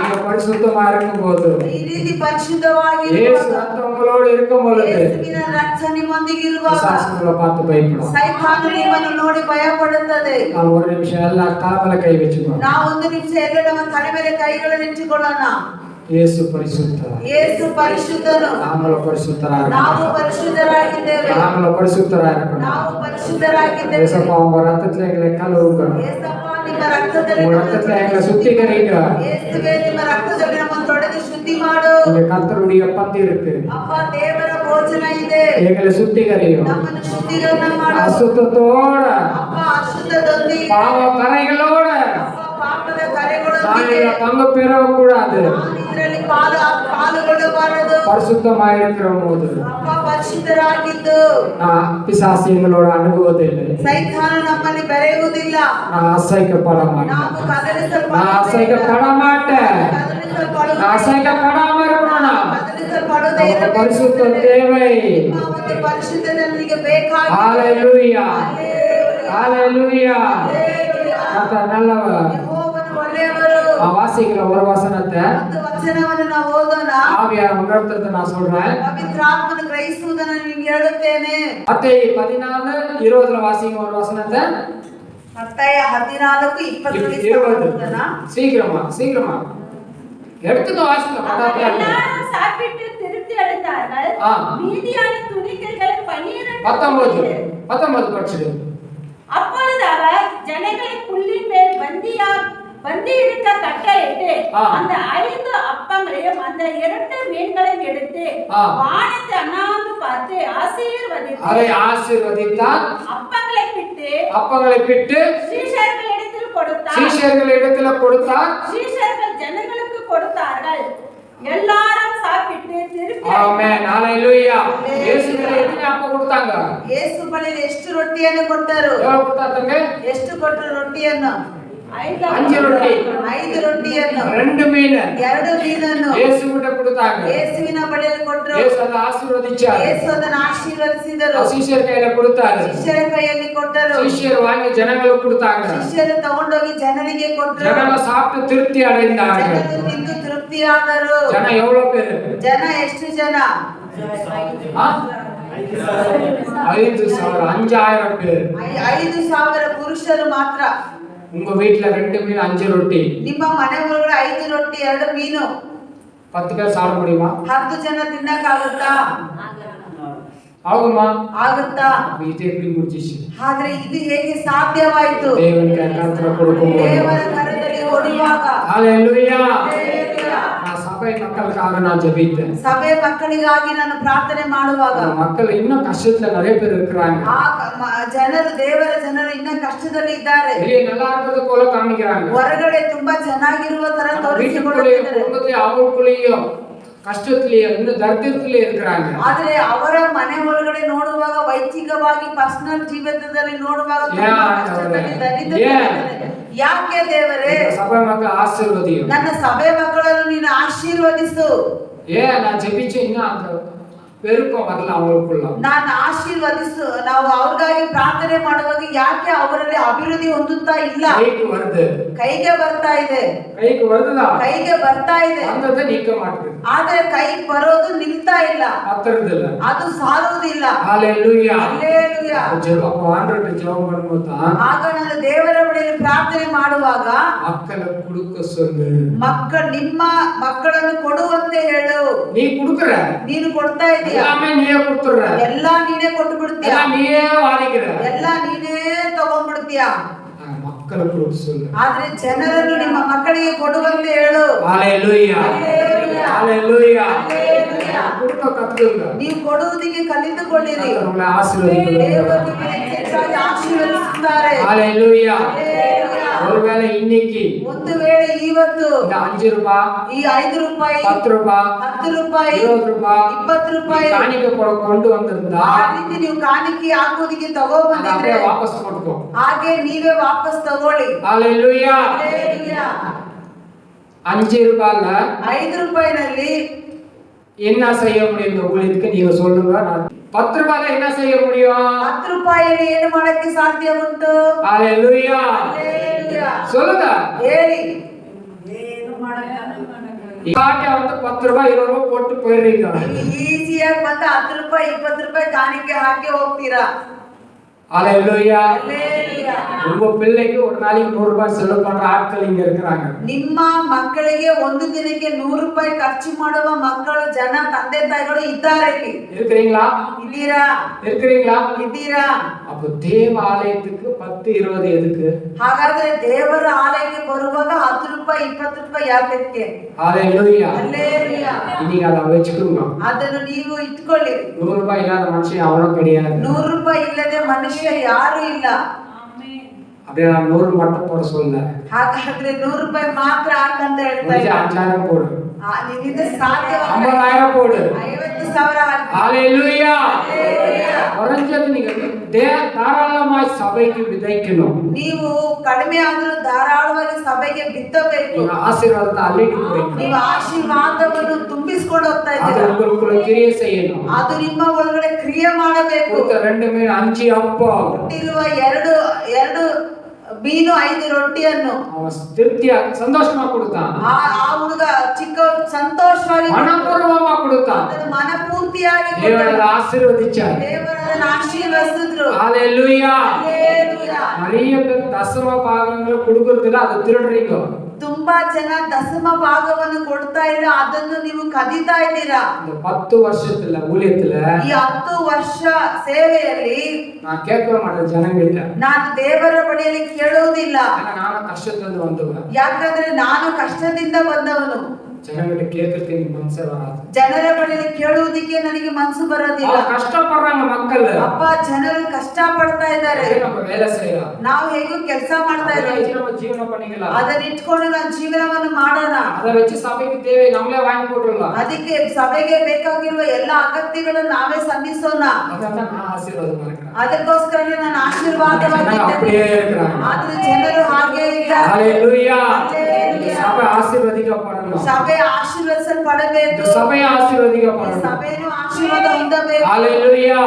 நீங்க பரிசுத்தமா இருக்கும்போது, ಈ ರೀತಿ ಪರಿಶುದ್ಧವಾಗಿ இயேசு ரத்தம் உங்களோடு இருக்கும்போது ಯೇಸುವಿನ ರಕ್ತ ನಿಮ್ಮೊಂದಿಗೆ ಇರುವಾಗ பிசாசு உங்களை பார்த்து பயப்படும். ಸೈತಾನ ನಿಮ್ಮನ್ನು ನೋಡಿ ಭಯ ಪಡುತ್ತದೆ. நான் ஒரு நிமிஷம் எல்லாம் தலை கை வச்சுக்கோங்க. ನಾವು ಒಂದು ನಿಮಿಷ ಎಲ್ಲ ನಮ್ಮ ತಲೆ ಮೇಲೆ ಕೈಗಳನ್ನು ಇಟ್ಟುಕೊಳ್ಳೋಣ. இயேசு பரிசுத்தர். ಯೇಸು ಪರಿಶುದ್ಧನು. நாங்களும் பரிசுத்தரா ನಾವು இருக்கணும். ಪರಿಶುದ್ಧರಾಗಿದ್ದೇವೆ. நாங்களும் பரிசுத்தரா இருக்கணும். ನಾವು ಪರಿಶುದ್ಧರಾಗಿದ್ದೇವೆ. ஏசப்பா உங்க ரத்தத்துல எங்களை கழுவுங்க. ಯೇಸಪ್ಪ ನಿಮ್ಮ ರಕ್ತದಲ್ಲಿ உங்க ரத்தத்துல எங்களை சுத்திகரிங்க. ಯೇಸುವೆ ನಿಮ್ಮ ರಕ್ತದಲ್ಲಿ ನಮ್ಮನ್ನು ತೊಳೆದು ಶುದ್ಧಿ ಮಾಡು. இங்க கர்த்தருடைய பந்தி இருக்கு. ಅಪ್ಪ ದೇವರ ಭೋಜನ ಇದೆ. எங்களை சுத்திகரியும். ನಮ್ಮನ್ನು ಶುದ್ಧೀಕರಣ ಮಾಡು. அசுத்தத்தோட, ಅಪ್ಪ ಅಶುದ್ಧದೊಂದಿಗೆ, பாவ கரைகளோட ಅಪ್ಪ ಪಾಪದ ಕರೆಗಳೊಂದಿಗೆ நாங்கள் பங்கு பெறக்கூடாது. ಇದರಲ್ಲಿ ಪಾಲುಗೊಳ್ಳಬಾರದು. பரிசுத்தமாயிருக்கிற போது ಅಪ್ಪ ಪರಿಶುದ್ಧರಾಗಿದ್ದು பிசாசு எங்களோட அணுகுவதில்லை. ಸೈತಾನ ನಮ್ಮಲ್ಲಿ ಬೆರೆಯುವುದಿಲ್ಲ. நான் அசைக்கப்பட மாட்டேன். ನಾವು நான் அசைக்கப்பட மாட்டேன். நான் அசைக்கப்படாம இருக்கணும். நமக்கு பரிசுத்தம் தேவை. ಪರಿಶುದ್ಧನಿಗೆ ಬೇಕಾಗಿ. ஹalleluya. ஹalleluya. கர்த்தர் நல்லவர். ಯೆಹೋವನು ಒಳ್ಳೆಯವರು. வாசிக்கிற ஒரு வசனத்தை ಒಂದು ವಚನವನ್ನು ನಾವು ಓದೋಣ. ஆவியார் உணர்த்துறத நான் சொல்றேன். ಪವಿತ್ರಾತ್ಮನು ಗ್ರಹಿಸುವುದನ್ನು ನಿಮಗೆ ಹೇಳುತ್ತೇನೆ. மத்தேயு 14:20 வாசிங்க ஒரு வசனத்தை. ಮತ್ತಾಯ 14:20 20. சீக்கிரமா எடுத்துக்க வாசிங்க. எல்லாரும் சாப்பிட்டு திருப்தி அடைந்தார்கள். மீதியான துணிக்கைகளை 19 படிச்சிடு. அப்பொழுது அவர் ஜனங்களை புல்லின் மேல் பந்தி இருக்க கட்டளையிட்டு அந்த 5 அப்பங்களையும் அந்த 2 மீன்களையும் எடுத்து வானத்தை அண்ணாந்து பார்த்து ஆசீர்வதித்தார். அப்பங்களை பிட்டு சீஷர்களிடத்தில் கொடுத்தார். சீஷர்கள் ஜனங்களுக்கு கொடுத்தார்கள். எல்லாரும் சாப்பிட்டு திருப்தி. ஆமென், ஹalleluya. இயேசுவிற்கு எத்தனை அப்பம் கொடுத்தாங்க? ಯೇಸು ಬಳಿ ಎಷ್ಟು ರೊಟ್ಟಿಯನ್ನು ಕೊಟ್ಟರು? எவ்வளவு கொடுத்தாங்க? ಎಷ್ಟು ಕೊಟ್ಟರು ರೊಟ್ಟಿಯನ್ನು? 5 ரொட்டி, 5 ರೊಟ್ಟಿಯನ್ನು, 2 மீன், 2 ಮೀನನ್ನು இயேசுவிட்ட கொடுத்தாங்க. ಯೇಸುವಿನ ಬಳಿಯಲ್ಲಿ ಕೊಟ್ಟರು. இயேசு அதை ஆசீர்வதிச்சார். ಯೇಸು ಅದನ್ನು ಆಶೀರ್ವದಿಸಿದರು. சீஷர் கையில கொடுத்தாரு. ಶಿಷ್ಯರ ಕೈಯಲ್ಲಿ ಕೊಟ್ಟರು. சீஷர் வாங்கி ஜனங்களுக்கு கொடுத்தாங்க. ಶಿಷ್ಯರು ತಗೊಂಡೋಗಿ ಜನರಿಗೆ ಕೊಟ್ಟರು. ஜனங்கள் சாப்பிட்டு திருப்தி அடைந்தார்கள். ಜನರು ತಿಂದು ತೃಪ್ತಿಯಾದರು. ஜன எவ்வளவு பேரு? ಜನ ಎಷ್ಟು ಜನ? 5,000, 5,000 பேர். 5,000 ಪುರುಷರು ಮಾತ್ರ. உங்க வீட்ல 2 மீன் 5 ரொட்டி. ನಿಮ್ಮ ಮನೆ ಒಳಗಡೆ 5 ರೊಟ್ಟಿ 2 ಮೀನು 10 பேர் சாப்பிட முடியுமா? 10 ಜನ ತಿನ್ನಕ್ಕಾಗುತ್ತಾ? ஆகுமா? ಆಗುತ್ತಾ? இது எப்படி முடிஞ்சிச்சு? ಆದ್ರೆ ಇದು ಹೇಗೆ ಸಾಧ್ಯವಾಯಿತು? தேவனுக்கு கர்த்தரை கொடுக்கும்போது. ದೇವರ ಕರದಲ್ಲಿ ಕೊಡುವಾಗ. ஹalleluya. ಹಲ್ಲೆಲೂಯಾ. நான் சபை மக்களுக்காக நான் ஜெபித்தேன். ಸಭೆ ಮಕ್ಕಳಿಗಾಗಿ ನಾನು ಪ್ರಾರ್ಥನೆ ಮಾಡುವಾಗ மக்கள் இன்னும் கஷ்டத்துல நிறைய பேர் இருக்கிறாங்க. ಜನರು, ದೇವರ ಜನರು ಇನ್ನ ಕಷ್ಟದಲ್ಲಿ ಇದ್ದಾರೆ. வெளியே நல்லா இருக்கிறது போல காமிக்கிறாங்க. ಹೊರಗಡೆ ತುಂಬಾ ಚೆನ್ನಾಗಿರುವ ತರ ತೋರಿಸಿಕೊಳ್ಳುತ್ತಿದ್ದಾರೆ. குடும்பத்திலே அவங்களுக்குள்ளேயும் ಕಷ್ಟದಲ್ಲಿಯೇ ಇನ್ನು ದರಿದ್ರದಲ್ಲೇ இருக்கிறாங்க. ಆದ್ರೆ ಅವರ ಮನೆ ಒಳಗಡೆ ನೋಡುವಾಗ, ವೈಯಕ್ತಿಕವಾಗಿ ಪರ್ಸನಲ್ ಜೀವಿತದಲ್ಲಿ ನೋಡುವಾಗ ತುಂಬಾ ಕಷ್ಟದಲ್ಲಿ ದರಿದ್ರರಿದ್ದಾರೆ. ಯಾಕೆ ದೇವರೇ? ಸಭೆ ಮಕ್ಕಳ ಆಶೀರ್ವದಿಯು. ನನ್ನ ಸಭೆ ಮಕ್ಕಳನ್ನು ನೀನು ಆಶೀರ್ವದಿಸು. நான் ஜெபிச்ச இன்னும் அந்த பெருக்கம் வரல அவங்களுக்குள்ள. ನಾನು ಆಶೀರ್ವದಿಸು. ನಾವು ಅವ್ರಿಗಾಗಿ ಪ್ರಾರ್ಥನೆ ಮಾಡುವಾಗ ಯಾಕೆ ಅವರಲ್ಲಿ ಅಭಿವೃದ್ಧಿ ಹೊಂದುತ್ತಾ ಇಲ್ಲ? ಕೈಗೆ ಬರ್ತಾ ಇದೆ. ಕೈಗೆ ಬರ್ತದಾ? ಕೈಗೆ ಬರ್ತಾ ಇದೆ. ಅಂದದ ನಿಕ್ಕ ಮಾಡ್ತೀವಿ. ಆದ್ರೆ ಕೈಗೆ ಬರೋದು ನಿಲ್ತಾ ಇಲ್ಲ. ಹತ್ತಿರದಿಲ್ಲ. ಅದು ಸಾಲುವುದಿಲ್ಲ. ಹಲ್ಲೆಲೂಯಾ. ಹಲ್ಲೆಲೂಯಾ. ಜಪ ಆಂಡ್ರಕ್ಕೆ ಜಪ ಮಾಡುತ್ತಾ ಆಗ ನಾನು ದೇವರ ಬಳಿಯಲ್ಲಿ ಪ್ರಾರ್ಥನೆ ಮಾಡುವಾಗ ಮಕ್ಕಳ ಕುಡುಕ ಸೊಲ್ಲು. ನಿಮ್ಮ ಮಕ್ಕಳನ್ನು ಕೊಡುವಂತೆ ಹೇಳು. ನೀ ಕುಡುಕರ. ನೀನು ಕೊಡ್ತಾ ಇದೀಯ. எல்லாமே நீயே கொடுத்துற. ಎಲ್ಲ ನೀನೇ ಕೊಟ್ಟು ಬಿಡ್ತೀಯ. ಎಲ್ಲ ನೀನೇ ವಾರಿಗಿರ. ಎಲ್ಲ ನೀನೇ ತಗೊಂಡ್ಬಿಡ್ತೀಯ. ಮಕ್ಕಳ ಕುಡುಕ ಸೊಲ್ಲು. ಆದ್ರೆ ಜನರನ್ನು ನಿಮ್ಮ ಮಕ್ಕಳಿಗೆ ಕೊಡುವಂತೆ ಹೇಳು. ಹಲ್ಲೆಲೂಯಾ. ಹಲ್ಲೆಲೂಯಾ. ಹಲ್ಲೆಲೂಯಾ. ಹಲ್ಲೆಲೂಯಾ. ಕುಡುಕ ಕತ್ತುಲ್ಲ. ನೀವು ಕೊಡುವುದಕ್ಕೆ ಕಲಿತುಕೊಳ್ಳಿರಿ. ನಮ್ಮನ್ನ ಆಶೀರ್ವದಿಸಲಿ. ದೇವರು ನಿಮ್ಮನ್ನು ಹೆಚ್ಚಾಗಿ ಆಶೀರ್ವದಿಸುತ್ತಾರೆ. ಹಲ್ಲೆಲೂಯಾ. ಹಲ್ಲೆಲೂಯಾ. ஒருவேளை இன்னைக்கு ಒಂದು ವೇಳೆ ಇವತ್ತು இந்த 5 ರೂಪಾಯಿ, ಈ 5 ರೂಪಾಯಿ, 10 ರೂಪಾಯಿ, 10 ರೂಪಾಯಿ, 20 ರೂಪಾಯಿ, 20 ರೂಪಾಯಿ ಕಾಣಿಕೆ ಕೊಂಡು ಬಂದಿರುತ್ತಾ ಆ ರೀತಿ ನೀವು ಕಾಣಿಕೆ ಹಾಕೋದಿಕ್ಕೆ ತಗೊಂಡ್ಬಂದಿದ್ರೆ ವಾಪಸ್ ಕೊಡ್ಕೋ. ಹಾಗೆ ನೀವೇ ವಾಪಸ್ ತಗೊಳ್ಳಿ. ಹಲ್ಲೆಲೂಯಾ. ಹಲ್ಲೆಲೂಯಾ. 5 ರೂಪಾಯಿல 5 ರೂಪಾಯಿನಲ್ಲಿ என்ன செய்ய முடியும்? இந்த ஊழியத்துக்கு நீங்க சொல்லுங்க. நான் 10 ರೂಪಾಯಿல என்ன செய்ய முடியும்? 10 ರೂಪಾಯಿಯಲ್ಲಿ ಏನು ಮಾಡಕ್ಕೆ ಸಾಧ್ಯ ಉಂಟು? ಹalleluya. ಹalleluya. சொல்லுங்க. ಹೇಳಿ. ಏನು ಮಾಡಕ್ಕೆ ಯಾಕೆ ಅಂತ 10 ರೂಪಾಯಿ 20 ರೂಪಾಯಿ ಕೊಟ್ಟು போயிடுறீங்க. ಈಸಿಯಾಗಿ ಬಂದ 10 ರೂಪಾಯಿ 20 ರೂಪಾಯಿ ಕಾಣಿಕೆ ಹಾಕಿ ಹೋಗ್ತೀರಾ. ஹalleluya. ஹalleluya. உங்க பிள்ளைக்கு ஒரு நாளைக்கு 100 ರೂಪಾಯಿ செலவு பண்ற ஆட்கள் இங்க இருக்காங்க. ನಿಮ್ಮ ಮಕ್ಕಳಿಗೆ ಒಂದು ದಿನಕ್ಕೆ 100 ರೂಪಾಯಿ ಖರ್ಚು ಮಾಡುವ ಮಕ್ಕಳು, ಜನ, ತಂದೆ ತಾಯಿಗಳು ಇದ್ದಾರೆ ಇಲ್ಲಿ. இருக்கிறீங்களா? ಇದ್ದೀರಾ? இருக்கிறீங்களா? ಇದ್ದೀರಾ? அப்ப தேவ ஆலயத்துக்கு 10 20 எதுக்கு? ಹಾಗಾದ್ರೆ ದೇವರ ಆಲಯಕ್ಕೆ ಬರುವಾಗ 10 ರೂಪಾಯಿ 20 ರೂಪಾಯಿ ಯಾಕೆ? ஹalleluya. ஹalleluya. இன்னைக்கு அத வெச்சுக்குங்க. ಅದನ್ನು ನೀವು ಇಟ್ಕೊಳ್ಳಿ. 100 ರೂಪಾಯಿ ಇಲ್ಲದ ಮನುಷ್ಯ ಯಾವನೂ கிடையாது. 100 ರೂಪಾಯಿ ಇಲ್ಲದೆ ಮನುಷ್ಯ ಯಾರು ಇಲ್ಲ. அப்படியே நான் 100 மட்டும் போட சொல்ல. ಹಾಗಾದ್ರೆ 100 ರೂಪಾಯಿ ಮಾತ್ರ ಹಾಕಂತ ಹೇಳ್ತಾ ಇದ್ದೀನಿ. 5000 போடு. ನಿನ್ನಿಂದ ಸಾಧ್ಯ 50000 போடு. 50000 ಹಾಕಿ. ஹalleluya. ஹalleluya. குறைஞ்சது நீங்க ಧಾರಾಳವಾಗಿ ಸಭೆಗೆ ವಿಧೈಕணும். ನೀವು ಕಡಿಮೆ ಆದರೂ ಧಾರಾಳವಾಗಿ ಸಭೆಗೆ ಬಿತ್ತಬೇಕು. ಆಶೀರ್ವಾದ ಅಲ್ಲಿಟ್ಟುಕೊಳ್ಳಿ. ನೀವು ಆಶೀರ್ವಾದವನ್ನು ತುಂಬಿಸಿಕೊಂಡು ಹೋಗ್ತಾ ಇದ್ದೀರಾ. ಅದು ಉங்களுக்குள்ள ಕ್ರಿಯೆ செய்யணும். ಅದು ನಿಮ್ಮ ಒಳಗಡೆ ಕ್ರಿಯೆ ಮಾಡಬೇಕು. 2 ಮೀನು 5 ಅಪ್ಪ ಹುಟ್ಟಿರುವ 2 ಮೀನು 5 ರೊಟ್ಟಿಯನ್ನು ತೃಪ್ತಿಯಾಗಿ ಸಂತೋಷವಾಗಿ ಕೊಡುತ್ತಾನೆ. ಆ ಹುಡುಗ ಚಿಕ್ಕ ಸಂತೋಷವಾಗಿ ಮನಪೂರ್ವಕವಾಗಿ ಕೊಡುತ್ತಾನೆ. ಮನಪೂರ್ತಿಯಾಗಿ ದೇವರನ್ನು ಆಶೀರ್ವದಿಸಿದ್ದಾರೆ. ದೇವರನ್ನು ಆಶೀರ್ವದಿಸಿದ್ರು. ಹalleluya. ಹalleluya. நிறைய பேர் தசம பாகங்களை கொடுக்கிறதுல அது திருடுறீங்க. ತುಂಬಾ ಜನ ದಶಮ ಭಾಗವನ್ನು ಕೊಡ್ತಾ ಇಲ್ಲ, ಅದನ್ನು ನೀವು ಕದೀತಾ ಇದ್ದೀರಾ. 10 ವರ್ಷத்துல ஊழியத்துல ಈ 10 ವರ್ಷ ಸೇವೆಯಲ್ಲಿ ನಾನು ಕೇಳ್ಕೊ ಮಾಡ ಜನಗಳಿಲ್ಲ. ನಾನು ದೇವರ ಬಳಿಯಲ್ಲಿ ಕೇಳುವುದಿಲ್ಲ. ನಾನು ಕಷ್ಟದಿಂದ ಬಂದವ. ಯಾಕಂದ್ರೆ ನಾನು ಕಷ್ಟದಿಂದ ಬಂದವನು. ಜನಗಳಿಗೆ ಕೇಳ್ತೀನಿ ಮನಸ್ಸೇ ಬರಲ್ಲ. ಜನರ ಬಳಿಯಲ್ಲಿ ಕೇಳುವುದಕ್ಕೆ ನನಗೆ ಮನಸ್ಸು ಬರೋದಿಲ್ಲ. ಕಷ್ಟ ಪಡ್றாங்க ಮಕ್ಕಳು. ಅಪ್ಪ ಜನರು ಕಷ್ಟ ಪಡ್ತಾ ಇದ್ದಾರೆ. ನಾವು ಹೇಗೂ ಕೆಲಸ ಮಾಡ್ತಾ ಇದ್ದೀವಿ. ಜೀವನ ಪಣಿಗಿಲ್ಲ. ಅದನ್ನ ಇಟ್ಕೊಂಡು ನಾವು ಜೀವನವನ್ನು ಮಾಡೋಣ. ಅದರ ವೆಚ್ಚ ಸಭೆಗೆ ದೇವೆ ನಮ್ಮಲೇ ವಾಂಗಿ ಕೊಡ್ರಲ್ಲ. ಅದಕ್ಕೆ ಸಭೆಗೆ ಬೇಕಾಗಿರುವ ಎಲ್ಲ ಅಗತ್ಯಗಳನ್ನು ನಾವೇ ಸಂಧಿಸೋಣ. ಅದನ್ನ ಆಶೀರ್ವಾದ ಮಾಡ್ತೀನಿ. ಅದಕ್ಕೋಸ್ಕರ ನಾನು ಆಶೀರ್ವಾದವಾಗಿದ್ದೇನೆ. ಆದ್ರೆ ಜನರು ಹಾಗೆ ಇದ್ದಾರೆ. ಹalleluya. ಸಭೆ ಆಶೀರ್ವಾದಿಸಲ್ಪಡಬೇಕು. ಸಭೆ ಆಶೀರ್ವದಿಸಲ್ಪಡಬೇಕು. ಸಭೆ ಆಶೀರ್ವಾದಿಸಲ್ಪಡಬೇಕು. ಸಭೆಯನ್ನು ಆಶೀರ್ವಾದ ಹೊಂದಬೇಕು. ಹalleluya.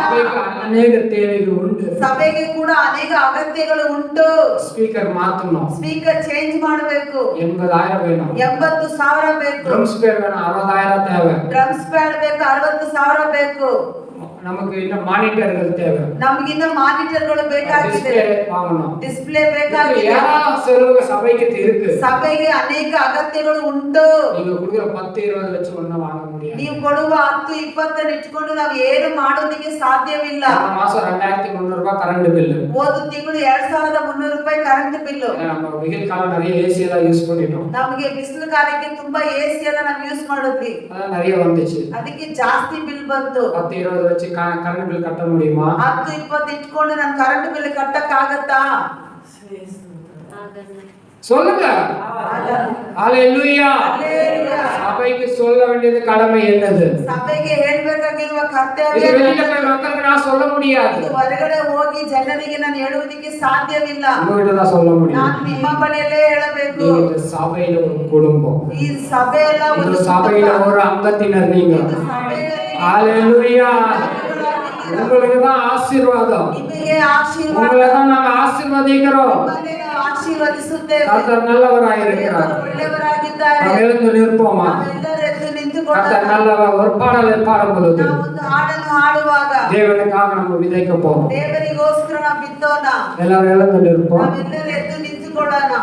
ಸಭೆಗೆ ಅನೇಕ ದೇವೆಗಳು ಉಂಟು. ಸಭೆಗೆ ಕೂಡ ಅನೇಕ ಅಗತ್ಯಗಳು ಉಂಟು. ಸ್ಪೀಕರ್ ಮಾತನ್ನು ಸ್ಪೀಕರ್ ಚೇಂಜ್ ಮಾಡಬೇಕು. 80000 ಬೇಕು. 80000 ಬೇಕು. ಡ್ರಮ್ಸ್ ಪ್ಯಾಡ್ ಬೇಕು. 60000 தேவை. ಡ್ರಮ್ಸ್ ಪ್ಯಾಡ್ ಬೇಕು. 60000 ಬೇಕು. நமக்கு இன்னும் மானிட்டர்கள் தேவை. ನಮಗಿನ್ನ ಮಾನಿಟರ್ಗಳು ಬೇಕಾಗಿದೆ, டிஸ்ப்ளே வாங்கணும். ಡಿಸ್ಪ್ಲೇ ಬೇಕಾಗಿದೆ. ஏராளம் செலவு சபைக்கு இருக்கு. ಸಭೆಗೆ ಅನೇಕ ಅಗತ್ಯಗಳು ಉಂಟು. நீங்க கொடுக்குற 10-20 லட்சம் ஒண்ணும் வாங்க முடியாது. ನೀವು ಕೊಡುವ 10-20 ಇಟ್ಕೊಂಡು ನಾವು ಏನು ಮಾಡೋದಕ್ಕೆ ಸಾಧ್ಯವಿಲ್ಲ. மாசம் 2300 ரூபாய் கரண்ட் பில். ಹೋದ ತಿಂಗಳು 2300 ರೂಪಾಯಿ ಕರೆಂಟ್ ಬಿಲ್. நம்ம வெயில் காலம் நிறைய ஏசி எல்லாம் யூஸ் பண்ணிட்டோம். ನಮಗೆ ಬಿಸಿಲು ಕಾಲಕ್ಕೆ ತುಂಬಾ ಎಸಿ ಎಲ್ಲ ನಾವು ಯೂಸ್ ಮಾಡಿದ್ವಿ, அதான் நிறைய வந்துச்சு. ಅದಕ್ಕೆ ಜಾಸ್ತಿ ಬಿಲ್ ಬಂತು. 10-20 வச்சு கரண்ட் பில் கட்ட முடியுமா? 10-20 ಇಟ್ಕೊಂಡು ನಾನು ಕರೆಂಟ್ ಬಿಲ್ ಕಟ್ಟಕ್ ಆಗತ್ತಾ? சொல்லுங்க. ஹalleluya. சபைக்கு சொல்ல வேண்டியது கடமை என்னது? ಸಭೆಗೆ ಹೇಳ್ಬೇಕಾಗಿರುವ ಕರ್ತವ್ಯ. இது வெளியில போய் மக்களுக்கு நான் சொல்ல முடியாது. ಇದು ಹೊರಗಡೆ ಹೋಗಿ ಜನರಿಗೆ ನಾನು ಹೇಳುವುದಕ್ಕೆ ಸಾಧ್ಯವಿಲ್ಲ. உங்ககிட்ட தான் சொல்ல முடியும். ನಾನು ನಿಮ್ಮ ಬಳಿಯಲ್ಲೇ ಹೇಳಬೇಕು. நீங்க சபையில ஒரு குடும்பம். ಈ ಸಭೆಯಲ್ಲ இந்த சபையில ஒரு அங்கத்தினர் நீங்க. ஹalleluya. உங்களுக்கு தான் ஆசீர்வாதம். ನಿಮಗೆ ಆಶೀರ್ವಾದ. உங்களை தான் நாங்க ஆசீர்வதிக்கிறோம். ನಿಮ್ಮನ್ನೇ ನಾವು ಆಶೀರ್ವದಿಸುತ್ತೇವೆ. கர்த்தர் நல்லவராயிருக்கிறார். ಒಳ್ಳೆಯವರಾಗಿದ್ದಾರೆ. நாம் எழுந்து நிற்போமா? ನಾವೆಲ್ಲರೂ ಎದ್ದು ನಿಂತುಕೊಂಡು கர்த்தர் நல்லவர். ஒரு பாடலை பாடும் பொழுது ನಾವು ಒಂದು ಹಾಡನ್ನು ಹಾಡುವಾಗ தேவனுக்காக நம்ம விதைக்க போறோம். ದೇವರಿಗೋಸ್ಕರ ನಾವು ಬಿತ್ತೋಣ. எல்லாரும் எழுந்து நிற்போம். ನಾವೆಲ್ಲರೂ ಎದ್ದು ನಿಂತುಕೊಳ್ಳೋಣ.